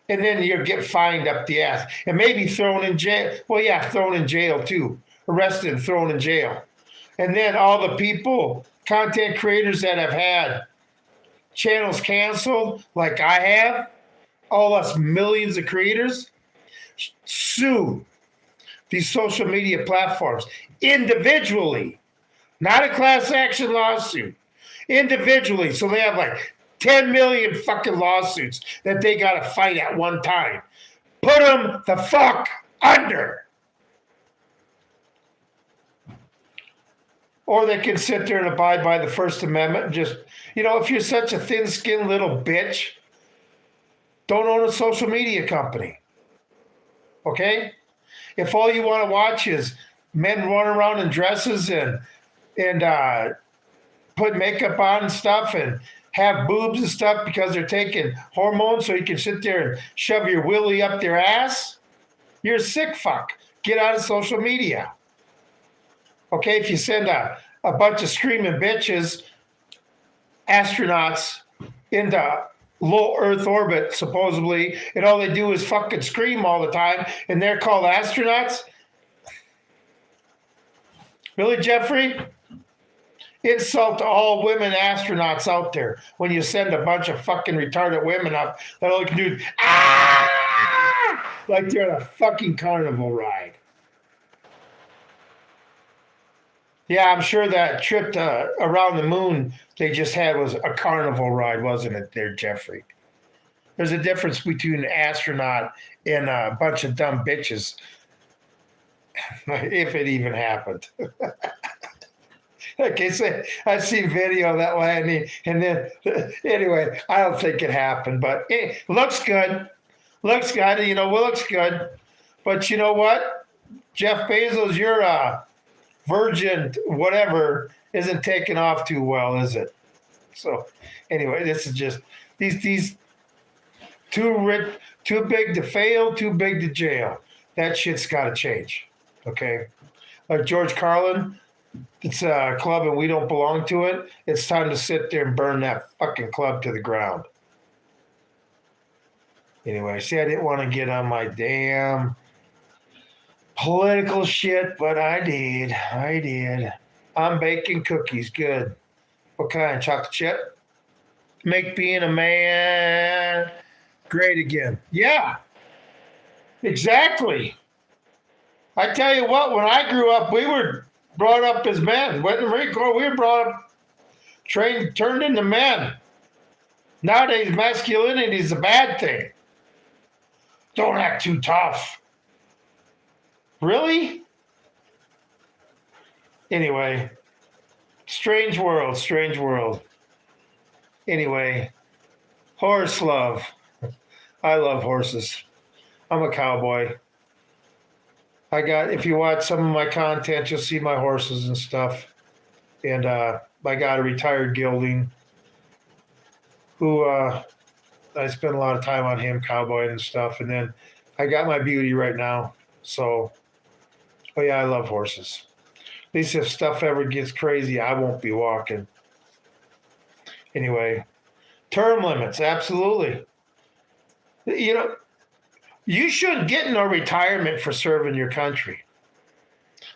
And then you'll get fined up the ass. And maybe thrown in jail. Well, yeah, thrown in jail too. Arrested and thrown in jail. And then all the people, content creators that have had channels canceled, like I have, all us millions of creators, sue these social media platforms individually, not a class action lawsuit, individually. So they have like 10 million fucking lawsuits that they got to fight at one time. Put them the fuck under. Or they can sit there and abide by the First Amendment and just, if you're such a thin-skinned little bitch, don't own a social media company. Okay? If all you want to watch is men run around in dresses and put makeup on and stuff and have boobs and stuff because they're taking hormones so you can sit there and shove your willy up their ass, you're a sick fuck. Get out of social media. Okay, if you send a bunch of screaming bitches, astronauts, into low Earth orbit, supposedly, and all they do is fucking scream all the time, and they're called astronauts? Really, Jeffrey? Insult to all women astronauts out there when you send a bunch of fucking retarded women up that all they can do is, like they're on a fucking carnival ride. Yeah, I'm sure that trip around the moon they just had was a carnival ride, wasn't it there, Jeffrey? There's a difference between an astronaut and a bunch of dumb bitches, if it even happened. Like I said, I've seen video of that landing, and then, anyway, I don't think it happened, but it looks good. Looks good, looks good. But you know what? Jeff Bezos, your Virgin whatever isn't taking off too well, is it? So anyway, this is just these too rich, too big to fail, too big to jail. That shit's got to change. Okay, like George Carlin, it's a club and we don't belong to it. It's time to sit there and burn that fucking club to the ground. Anyway, see, I didn't want to get on my damn political shit, but I did. I'm baking cookies. Good. What kind? Chocolate chip? Make being a man great again. Yeah, exactly. I tell you what, when I grew up, we were brought up as men. When in the Marine Corps, we were brought up, trained, turned into men. Nowadays, masculinity is a bad thing. Don't act too tough. Really? Anyway, strange world. Anyway, horse love. I love horses. I'm a cowboy. If you watch some of my content, you'll see my horses and stuff. And I got a retired gelding who I spend a lot of time on him, cowboy and stuff. And then I got my beauty right now. So, oh yeah, I love horses. At least if stuff ever gets crazy, I won't be walking. Anyway, term limits, absolutely. You shouldn't get no retirement for serving your country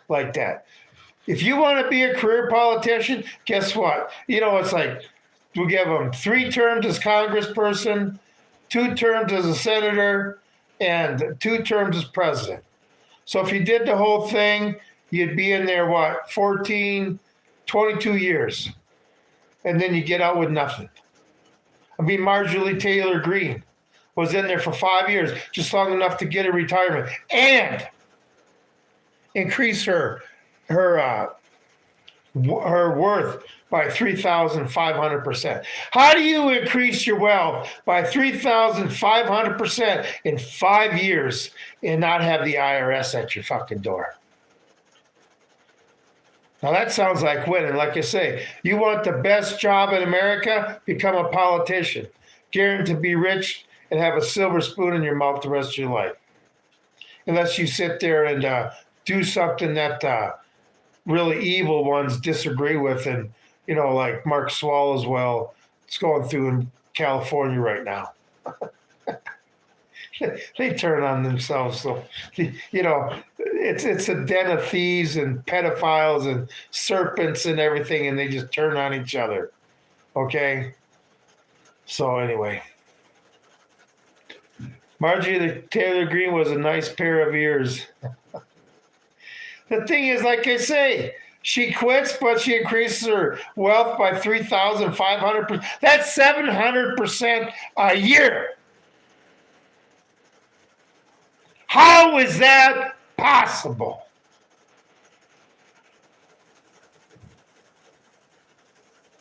like that. If you want to be a career politician, guess what? It's like we give them 3 terms as congressperson, 2 terms as a senator, and 2 terms as president. So if you did the whole thing, you'd be in there, 14, 22 years. And then you get out with nothing. Marjorie Taylor Greene was in there for 5 years, just long enough to get a retirement and increase her worth by 3,500%. How do you increase your wealth by 3,500% in 5 years and not have the IRS at your fucking door? Now that sounds like winning. Like I say, you want the best job in America? Become a politician. Guaranteed to be rich and have a silver spoon in your mouth the rest of your life. Unless you sit there and do something that really evil ones disagree with, and like Mark Swallowswell, it's going through in California right now. They turn on themselves. So, it's a den of thieves and pedophiles and serpents and everything, and they just turn on each other. Okay? So anyway, Marjorie Taylor Greene was a nice pair of ears. The thing is, like I say, she quits, but she increases her wealth by 3,500%. That's 700% a year. How is that possible?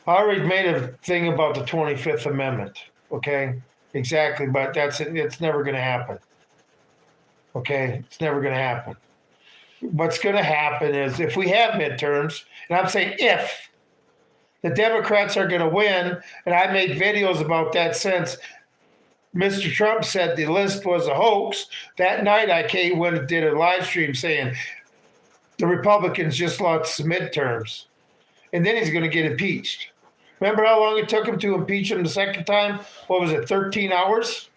I already made a thing about the 25th Amendment. Okay, exactly, but it's never going to happen. Okay, it's never going to happen. What's going to happen is if we have midterms, and I'm saying if the Democrats are going to win, and I made videos about that since Mr. Trump said the list was a hoax. That night I went and did a live stream saying the Republicans just lost the midterms, and then he's going to get impeached. Remember how long it took him to impeach him the second time? What was it, 13 hours?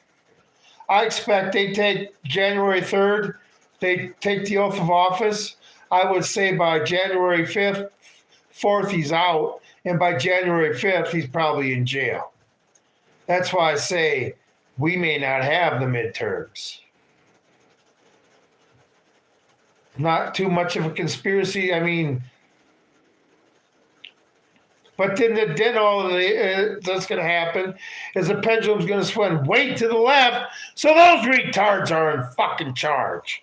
I expect they take January 3rd, they take the oath of office. I would say by January 5th, 4th, he's out. And by January 5th, he's probably in jail. That's why I say we may not have the midterms. Not too much of a conspiracy. I mean, but then all that's going to happen is the pendulum's going to swing way to the left, so those retards are in fucking charge.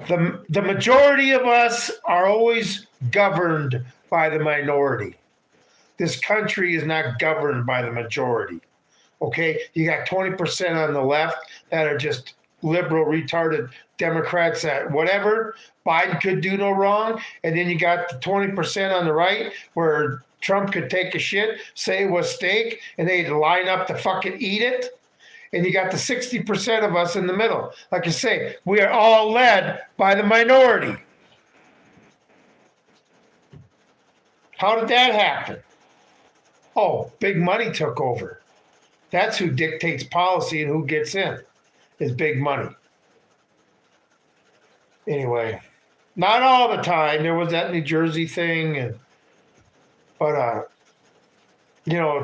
The majority of us are always governed by the minority. This country is not governed by the majority. Okay, you got 20% on the left that are just liberal, retarded Democrats that whatever, Biden could do no wrong. And then you got the 20% on the right where Trump could take a shit, say it was steak, and they'd line up to fucking eat it. And you got the 60% of us in the middle. Like I say, we are all led by the minority. How did that happen? Oh, big money took over. That's who dictates policy and who gets in, is big money. Anyway, not all the time. There was that New Jersey thing, but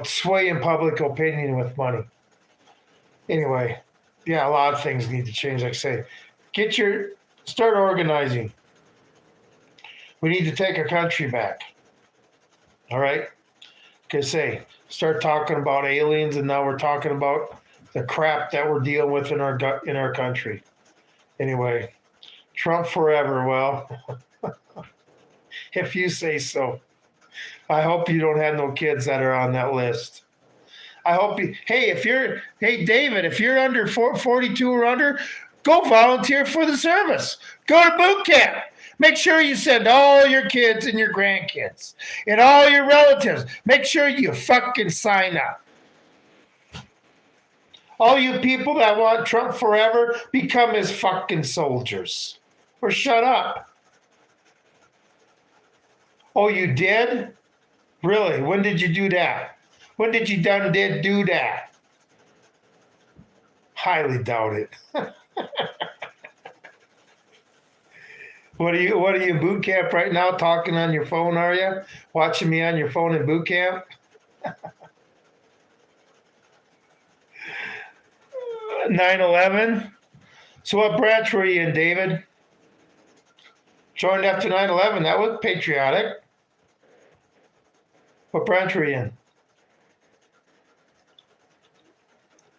swaying public opinion with money. Anyway, yeah, a lot of things need to change. Like I say, start organizing. We need to take our country back. All right? Like I say, start talking about aliens, and now we're talking about the crap that we're dealing with in our country. Anyway, Trump forever. Well, if you say so. I hope you don't have no kids that are on that list. I hope you. Hey, David, if you're under 42 or under, go volunteer for the service. Go to boot camp. Make sure you send all your kids and your grandkids and all your relatives. Make sure you fucking sign up. All you people that want Trump forever, become his fucking soldiers. Or shut up. Oh, you did? Really? When did you do that? When did you do that? Highly doubt it. What are you in boot camp right now? Talking on your phone, are you? Watching me on your phone in boot camp? 9/11. So what branch were you in, David? Joined after 9/11. That was patriotic. What branch were you in?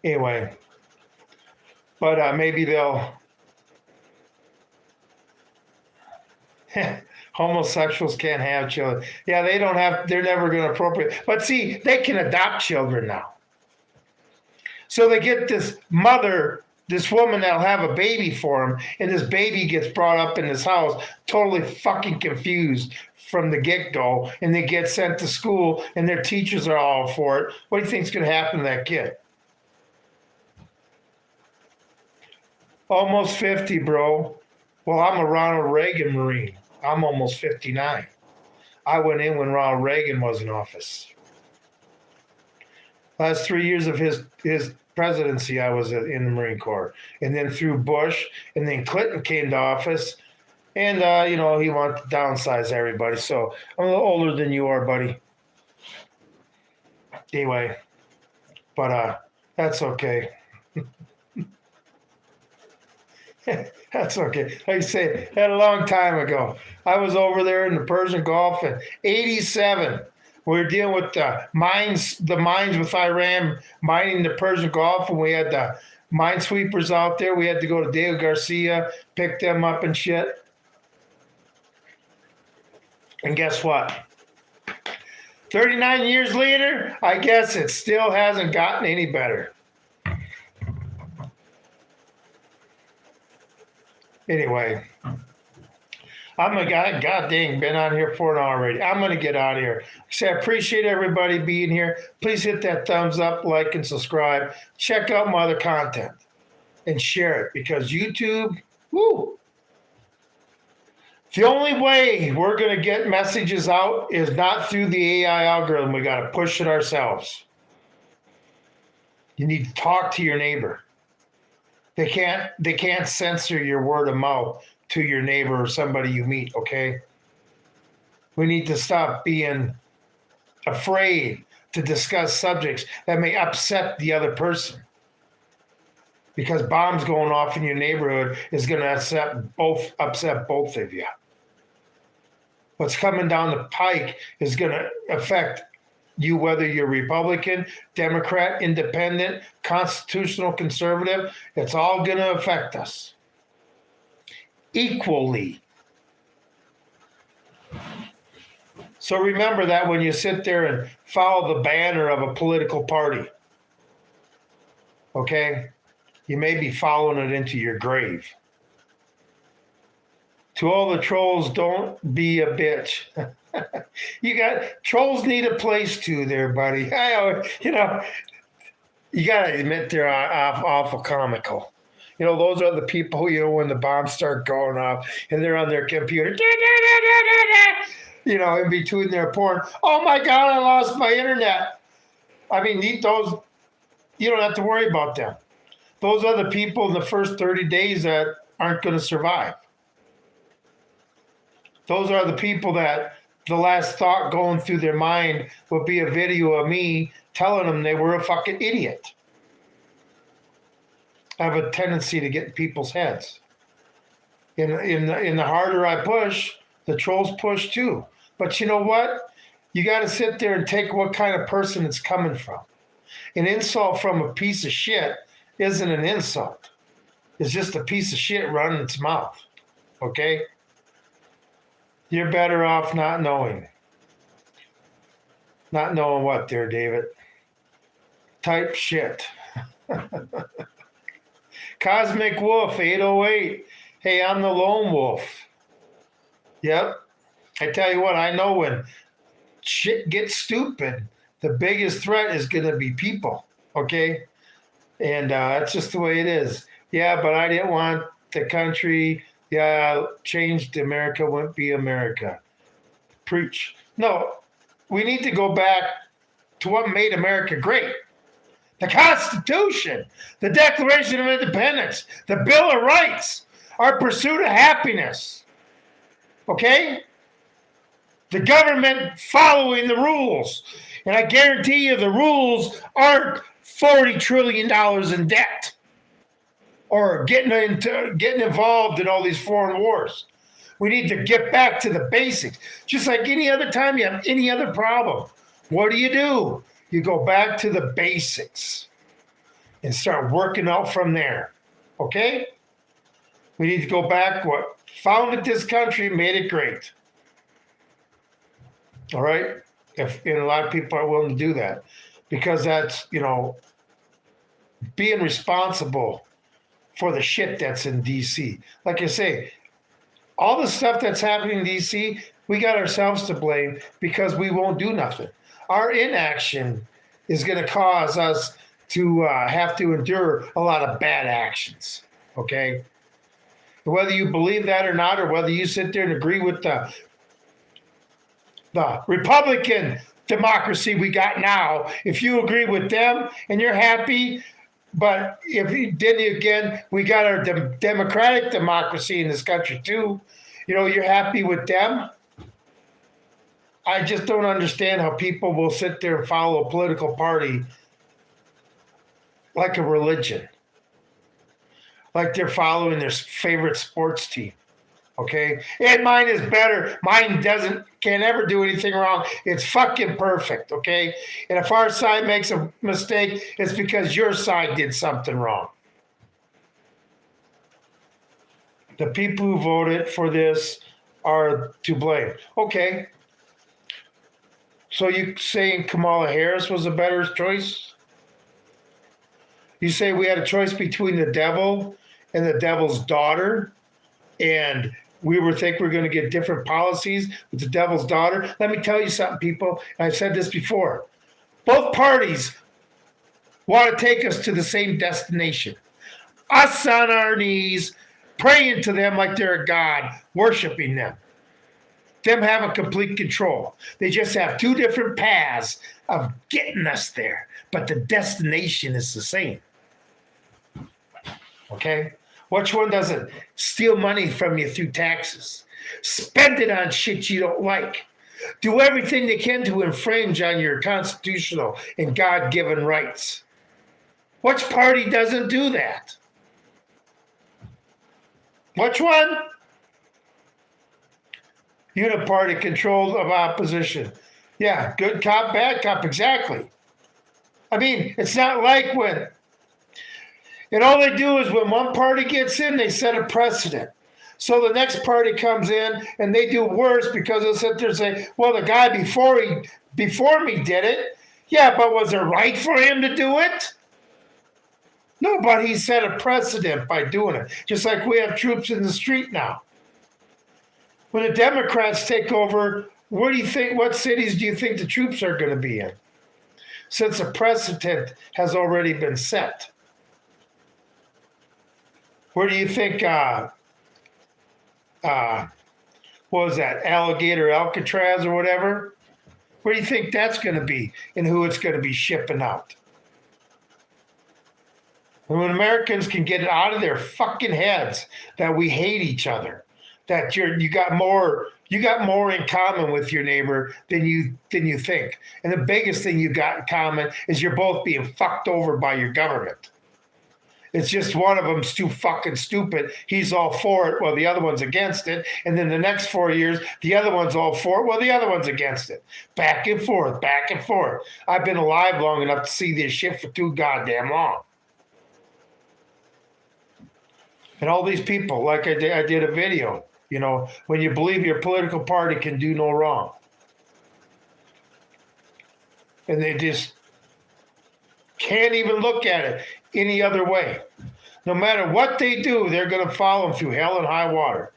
Anyway, but maybe they'll. Homosexuals can't have children. Yeah, they don't have. They're never going to appropriate. But see, they can adopt children now. So they get this woman that'll have a baby for them, and this baby gets brought up in this house, totally fucking confused from the get-go, and they get sent to school, and their teachers are all for it. What do you think's going to happen to that kid? Almost 50, bro. Well, I'm a Ronald Reagan Marine. I'm almost 59. I went in when Ronald Reagan was in office. Last 3 years of his presidency, I was in the Marine Corps. And then through Bush, and then Clinton came to office. And, he wanted to downsize everybody. So I'm a little older than you are, buddy. Anyway, but That's okay. That's okay. Like I say, that a long time ago. I was over there in the Persian Gulf in '87. We were dealing with the mines with Iran mining the Persian Gulf, and we had the minesweepers out there. We had to go to Diego Garcia, pick them up and shit. And guess what? 39 years later, I guess it still hasn't gotten any better. Anyway, I'm a guy, god dang, been on here for an hour already. I'm going to get out of here. So I appreciate everybody being here. Please hit that thumbs up, like, and subscribe. Check out my other content and share it because YouTube, woo. The only way we're going to get messages out is not through the AI algorithm. We got to push it ourselves. You need to talk to your neighbor. They can't censor your word of mouth to your neighbor or somebody you meet, okay? We need to stop being afraid to discuss subjects that may upset the other person. Because bombs going off in your neighborhood is going to upset both of you. What's coming down the pike is going to affect you, whether you're Republican, Democrat, Independent, Constitutional, Conservative. It's all going to affect us equally. So remember that when you sit there and follow the banner of a political party, okay? You may be following it into your grave. To all the trolls, don't be a bitch. Trolls need a place too there, buddy. You got to admit they're awful comical. Those are the people, when the bombs start going off and they're on their computer, in between their porn. Oh my God, I lost my internet. I mean, those, you don't have to worry about them. Those are the people in the first 30 days that aren't going to survive. Those are the people that the last thought going through their mind will be a video of me telling them they were a fucking idiot. I have a tendency to get in people's heads. In the harder I push, the trolls push too. But you know what? You got to sit there and take what kind of person it's coming from. An insult from a piece of shit isn't an insult. It's just a piece of shit running its mouth. Okay? You're better off not knowing. Not knowing what there, David? Type shit. Cosmic Wolf, 808. Hey, I'm the lone wolf. Yep. I tell you what, I know when shit gets stupid, the biggest threat is going to be people. Okay? And that's just the way it is. Yeah, but I didn't want the country... Yeah, changed America wouldn't be America. Preach. No, we need to go back to what made America great. The Constitution, the Declaration of Independence, the Bill of Rights, our pursuit of happiness. Okay? The government following the rules. And I guarantee you the rules aren't $40 trillion in debt. Or getting involved in all these foreign wars. We need to get back to the basics. Just like any other time you have any other problem. What do? You go back to the basics and start working out from there. Okay? We need to go back what founded this country, made it great. All right? And a lot of people are willing to do that. Because that's, being responsible for the shit that's in D.C. Like I say, all the stuff that's happening in D.C., we got ourselves to blame because we won't do nothing. Our inaction is going to cause us to have to endure a lot of bad actions, okay? Whether you believe that or not, or whether you sit there and agree with the Republican democracy we got now, if you agree with them and you're happy... But then again, we got our democratic democracy in this country too. You're happy with them. I just don't understand how people will sit there and follow a political party like a religion, like they're following their favorite sports team. Okay, and mine is better. Mine can't ever do anything wrong. It's fucking perfect. Okay, and if our side makes a mistake, it's because your side did something wrong. The people who voted for this are to blame. Okay, so you saying Kamala Harris was a better choice? You say we had a choice between the devil and the devil's daughter, and we were going to get different policies with the devil's daughter. Let me tell you something, people. And I've said this before. Both parties want to take us to the same destination. Us on our knees, praying to them like they're a god, worshiping them. Them having complete control. They just have two different paths of getting us there, but the destination is the same. Okay? Which one doesn't steal money from you through taxes? Spend it on shit you don't like. Do everything they can to infringe on your constitutional and God-given rights. Which party doesn't do that? Which one? Uniparty control of opposition. Yeah, good cop, bad cop, exactly. I mean, it's not like when, and all they do is when one party gets in, they set a precedent. So the next party comes in and they do worse because they'll sit there and say, well, the guy before me did it. Yeah, but was it right for him to do it? No, but he set a precedent by doing it. Just like we have troops in the street now. When the Democrats take over, where do you think? What cities do you think the troops are going to be in? Since a precedent has already been set. Where do you think? What was that? Alligator Alcatraz or whatever? Where do you think that's going to be, and who it's going to be shipping out? And when Americans can get it out of their fucking heads that we hate each other, that you got more in common with your neighbor than you think. And the biggest thing you got in common is you're both being fucked over by your government. It's just one of them's too fucking stupid. He's all for it, well, the other one's against it. And then the next 4 years, the other one's all for it, well, the other one's against it. Back and forth, back and forth. I've been alive long enough to see this shit for too goddamn long. And all these people, like I did a video, when you believe your political party can do no wrong. And they just can't even look at it any other way. No matter what they do, they're going to follow them through hell and high water.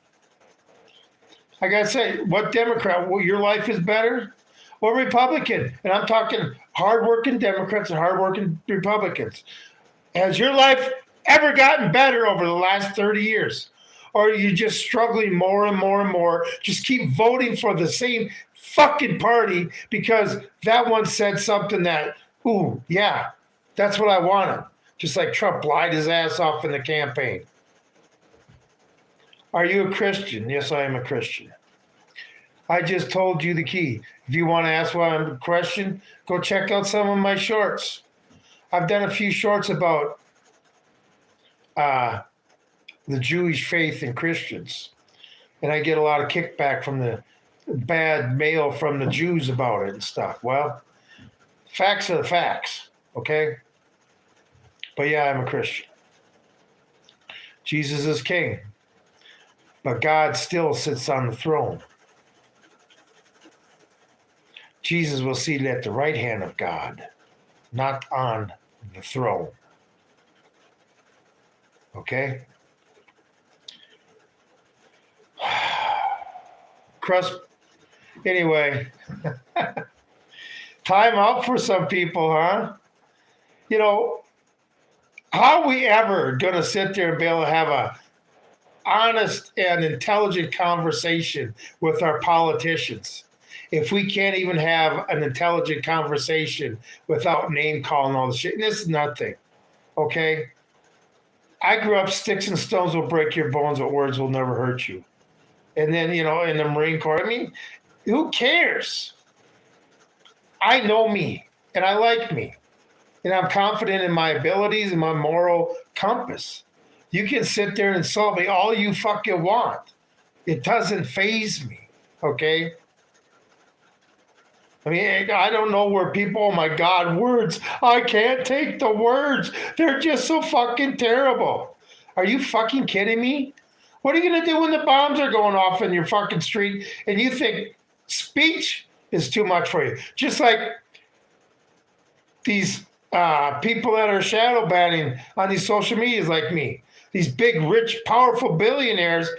Like I say, what Democrat, your life is better? Or Republican? And I'm talking hardworking Democrats and hardworking Republicans. Has your life ever gotten better over the last 30 years? Or are you just struggling more and more and more? Just keep voting for the same fucking party because that one said something that, ooh, yeah, that's what I wanted. Just like Trump lied his ass off in the campaign. Are you a Christian? Yes, I am a Christian. I just told you the key. If you want to ask why I'm a Christian, go check out some of my shorts. I've done a few shorts about the Jewish faith and Christians. And I get a lot of kickback from the bad mail from the Jews about it and stuff. Well, facts are the facts, okay? But yeah, I'm a Christian. Jesus is king. But God still sits on the throne. Jesus will sit at the right hand of God, not on the throne. Okay? Crust. Anyway, time out for some people, huh? How are we ever going to sit there and be able to have a honest and intelligent conversation with our politicians if we can't even have an intelligent conversation without name calling all the shit? And this is nothing, okay? I grew up, sticks and stones will break your bones, but words will never hurt you. And then, in the Marine Corps, I mean, who cares? I know me, and I like me. And I'm confident in my abilities and my moral compass. You can sit there and insult me all you fucking want. It doesn't faze me. Okay? I mean, I don't know where people, oh my God, words. I can't take the words. They're just so fucking terrible. Are you fucking kidding me? What are you going to do when the bombs are going off in your fucking street and you think speech is too much for you? Just like these people that are shadow banning on these social medias like me. These big, rich, powerful billionaires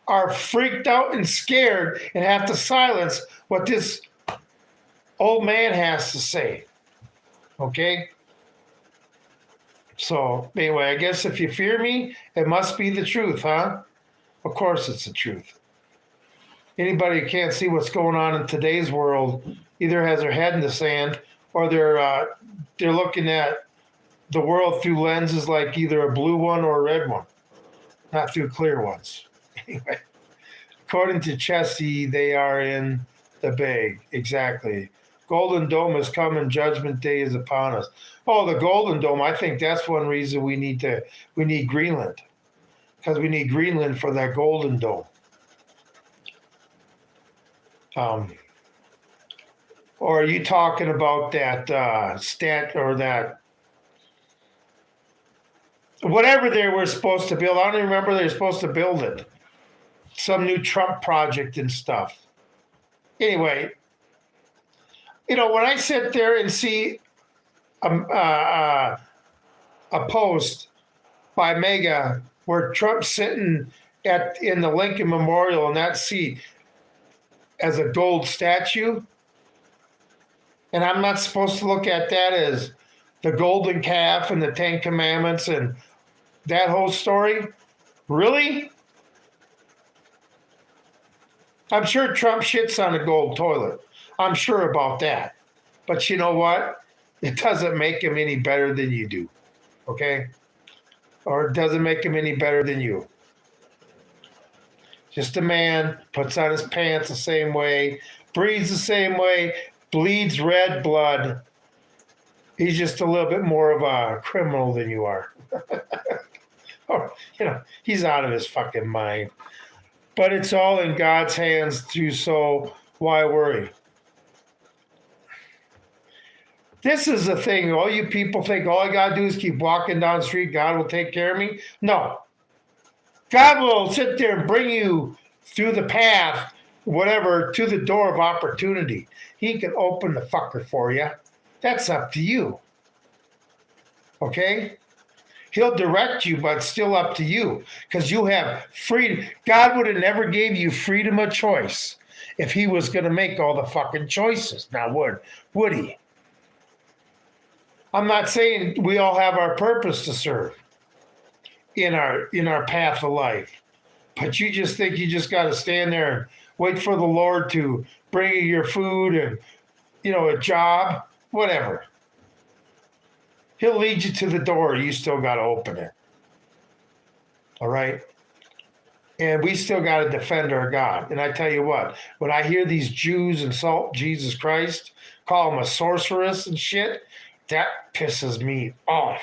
are freaked out and scared and have to silence what this old man has to say. Okay? So, anyway, I guess if you fear me, it must be the truth, huh? Of course it's the truth. Anybody who can't see what's going on in today's world either has their head in the sand or they're looking at the world through lenses like either a blue one or a red one, not through clear ones. Anyway, according to Chessie, they are in the bag. Exactly. Golden Dome has come and Judgment Day is upon us. Oh, the Golden Dome. I think that's one reason we need Greenland. Because we need Greenland for that Golden Dome. Or are you talking about that stat or that whatever they were supposed to build? I don't even remember they were supposed to build it. Some new Trump project and stuff. Anyway, when I sit there and see a post by Mega where Trump's sitting in the Lincoln Memorial in that seat as a gold statue, and I'm not supposed to look at that as the golden calf and the 10 Commandments and that whole story? Really? I'm sure Trump shits on a gold toilet. I'm sure about that. But you know what? It doesn't make him any better than you do. Okay? Or it doesn't make him any better than you. Just a man, puts on his pants the same way, breathes the same way, bleeds red blood. He's just a little bit more of a criminal than you are. Or, he's out of his fucking mind. But it's all in God's hands too, so why worry? This is the thing. All you people think all I got to do is keep walking down the street. God will take care of me. No. God will sit there and bring you through the path, whatever, to the door of opportunity. He can open the fucker for you. That's up to you. Okay? He'll direct you, but it's still up to you because you have freedom. God would have never gave you freedom of choice if he was going to make all the fucking choices. Now, would he? I'm not saying we all have our purpose to serve in our path of life, but you just think you just got to stand there and wait for the Lord to bring you your food and a job, whatever. He'll lead you to the door. You still got to open it. All right? And we still got to defend our God. And I tell you what, when I hear these Jews insult Jesus Christ, call him a sorceress and shit, that pisses me off.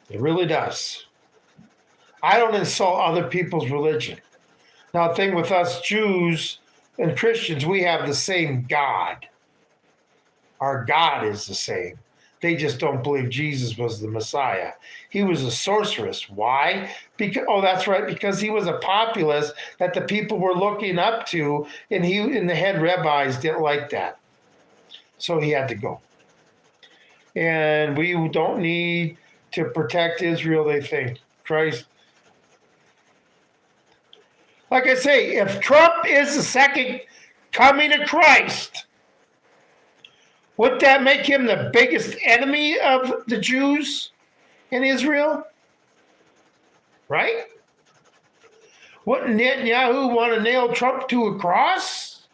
It really does. I don't insult other people's religion. Now, the thing with us Jews and Christians, we have the same God. Our God is the same. They just don't believe Jesus was the Messiah. He was a sorceress. Why? That's right, because he was a populace that the people were looking up to, and the head rabbis didn't like that. So he had to go. And we don't need to protect Israel, they think. Christ. Like I say, if Trump is the second coming of Christ, would that make him the biggest enemy of the Jews in Israel? Right? Wouldn't Netanyahu want to nail Trump to a cross?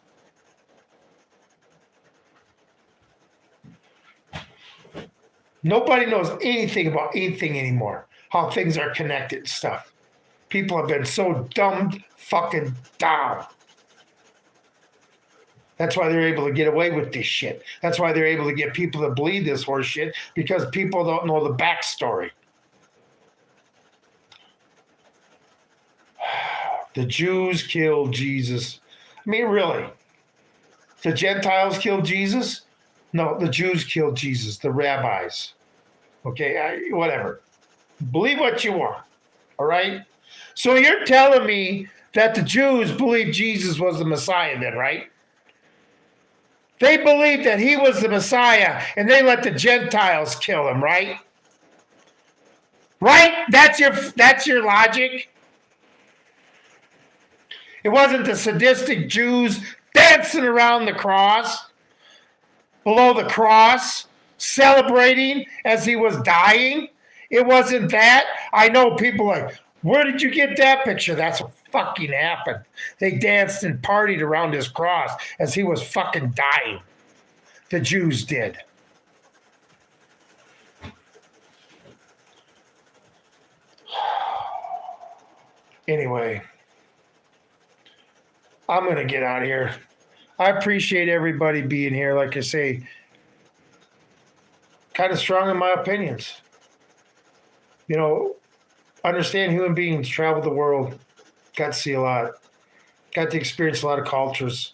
Nobody knows anything about anything anymore, how things are connected and stuff. People have been so dumbed fucking down. That's why they're able to get away with this shit. That's why they're able to get people to believe this horse shit, because people don't know the backstory. The Jews killed Jesus. I mean, really? The Gentiles killed Jesus? No, the Jews killed Jesus, the rabbis. Okay, whatever. Believe what you want, all right? So you're telling me that the Jews believed Jesus was the Messiah then, right? They believed that he was the Messiah, and they let the Gentiles kill him, right? Right? That's your logic? It wasn't the sadistic Jews dancing around the cross, below the cross, celebrating as he was dying. It wasn't that. I know people like, where did you get that picture? That's what fucking happened. They danced and partied around his cross as he was fucking dying. The Jews did. Anyway, I'm going to get out of here. I appreciate everybody being here. Like I say, kind of strong in my opinions. You know, understand human beings, travel the world, got to see a lot, got to experience a lot of cultures.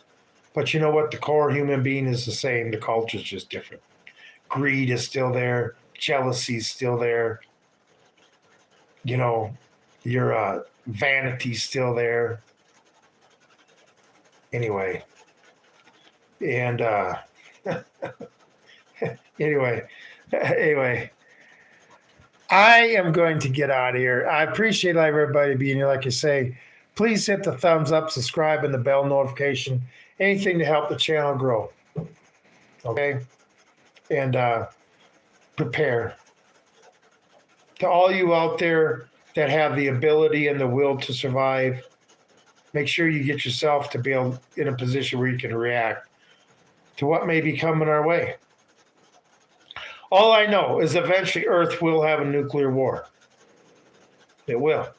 But you know what? The core human being is the same. The culture is just different. Greed is still there. Jealousy is still there. You know, your vanity's still there. Anyway. And anyway, I am going to get out of here. I appreciate everybody being here. Like I say, please hit the thumbs up, subscribe, and the bell notification. Anything to help the channel grow. Okay? And prepare. To all you out there that have the ability and the will to survive, make sure you get yourself to be in a position where you can react to what may be coming our way. All I know is eventually Earth will have a nuclear war. It will.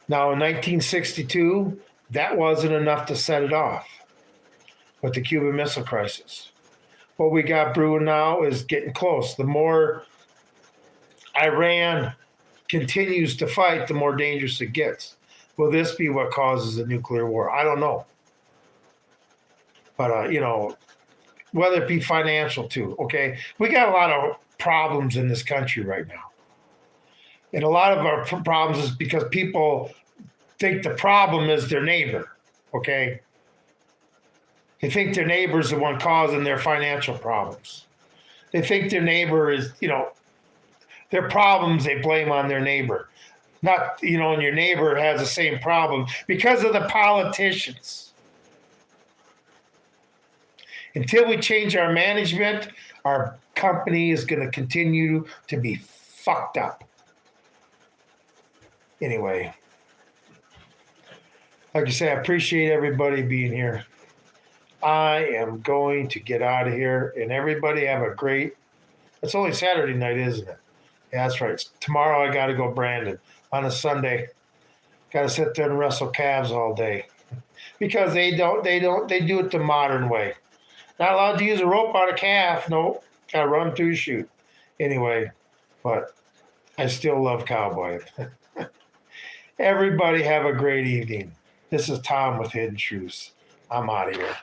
Now, in 1962, that wasn't enough to set it off with the Cuban Missile Crisis. What we got brewing now is getting close. The more Iran continues to fight, the more dangerous it gets. Will this be what causes a nuclear war? I don't know. But, you know, whether it be financial too, okay? We got a lot of problems in this country right now. And a lot of our problems is because people think the problem is their neighbor, okay? They think their neighbor is the one causing their financial problems. They think their neighbor is, you know, their problems they blame on their neighbor. Not, you know, and your neighbor has the same problem because of the politicians. Until we change our management, our company is going to continue to be fucked up. Anyway, like I say, I appreciate everybody being here. I am going to get out of here, and everybody have a great, it's only Saturday night, isn't it? Yeah, that's right. Tomorrow I got to go Brandon. On a Sunday, got to sit there and wrestle calves all day because they do it the modern way. Not allowed to use a rope on a calf. No, got to run through shoot. Anyway, but I still love cowboy. Everybody have a great evening. This is Tom with Hidden Truths. I'm out of here.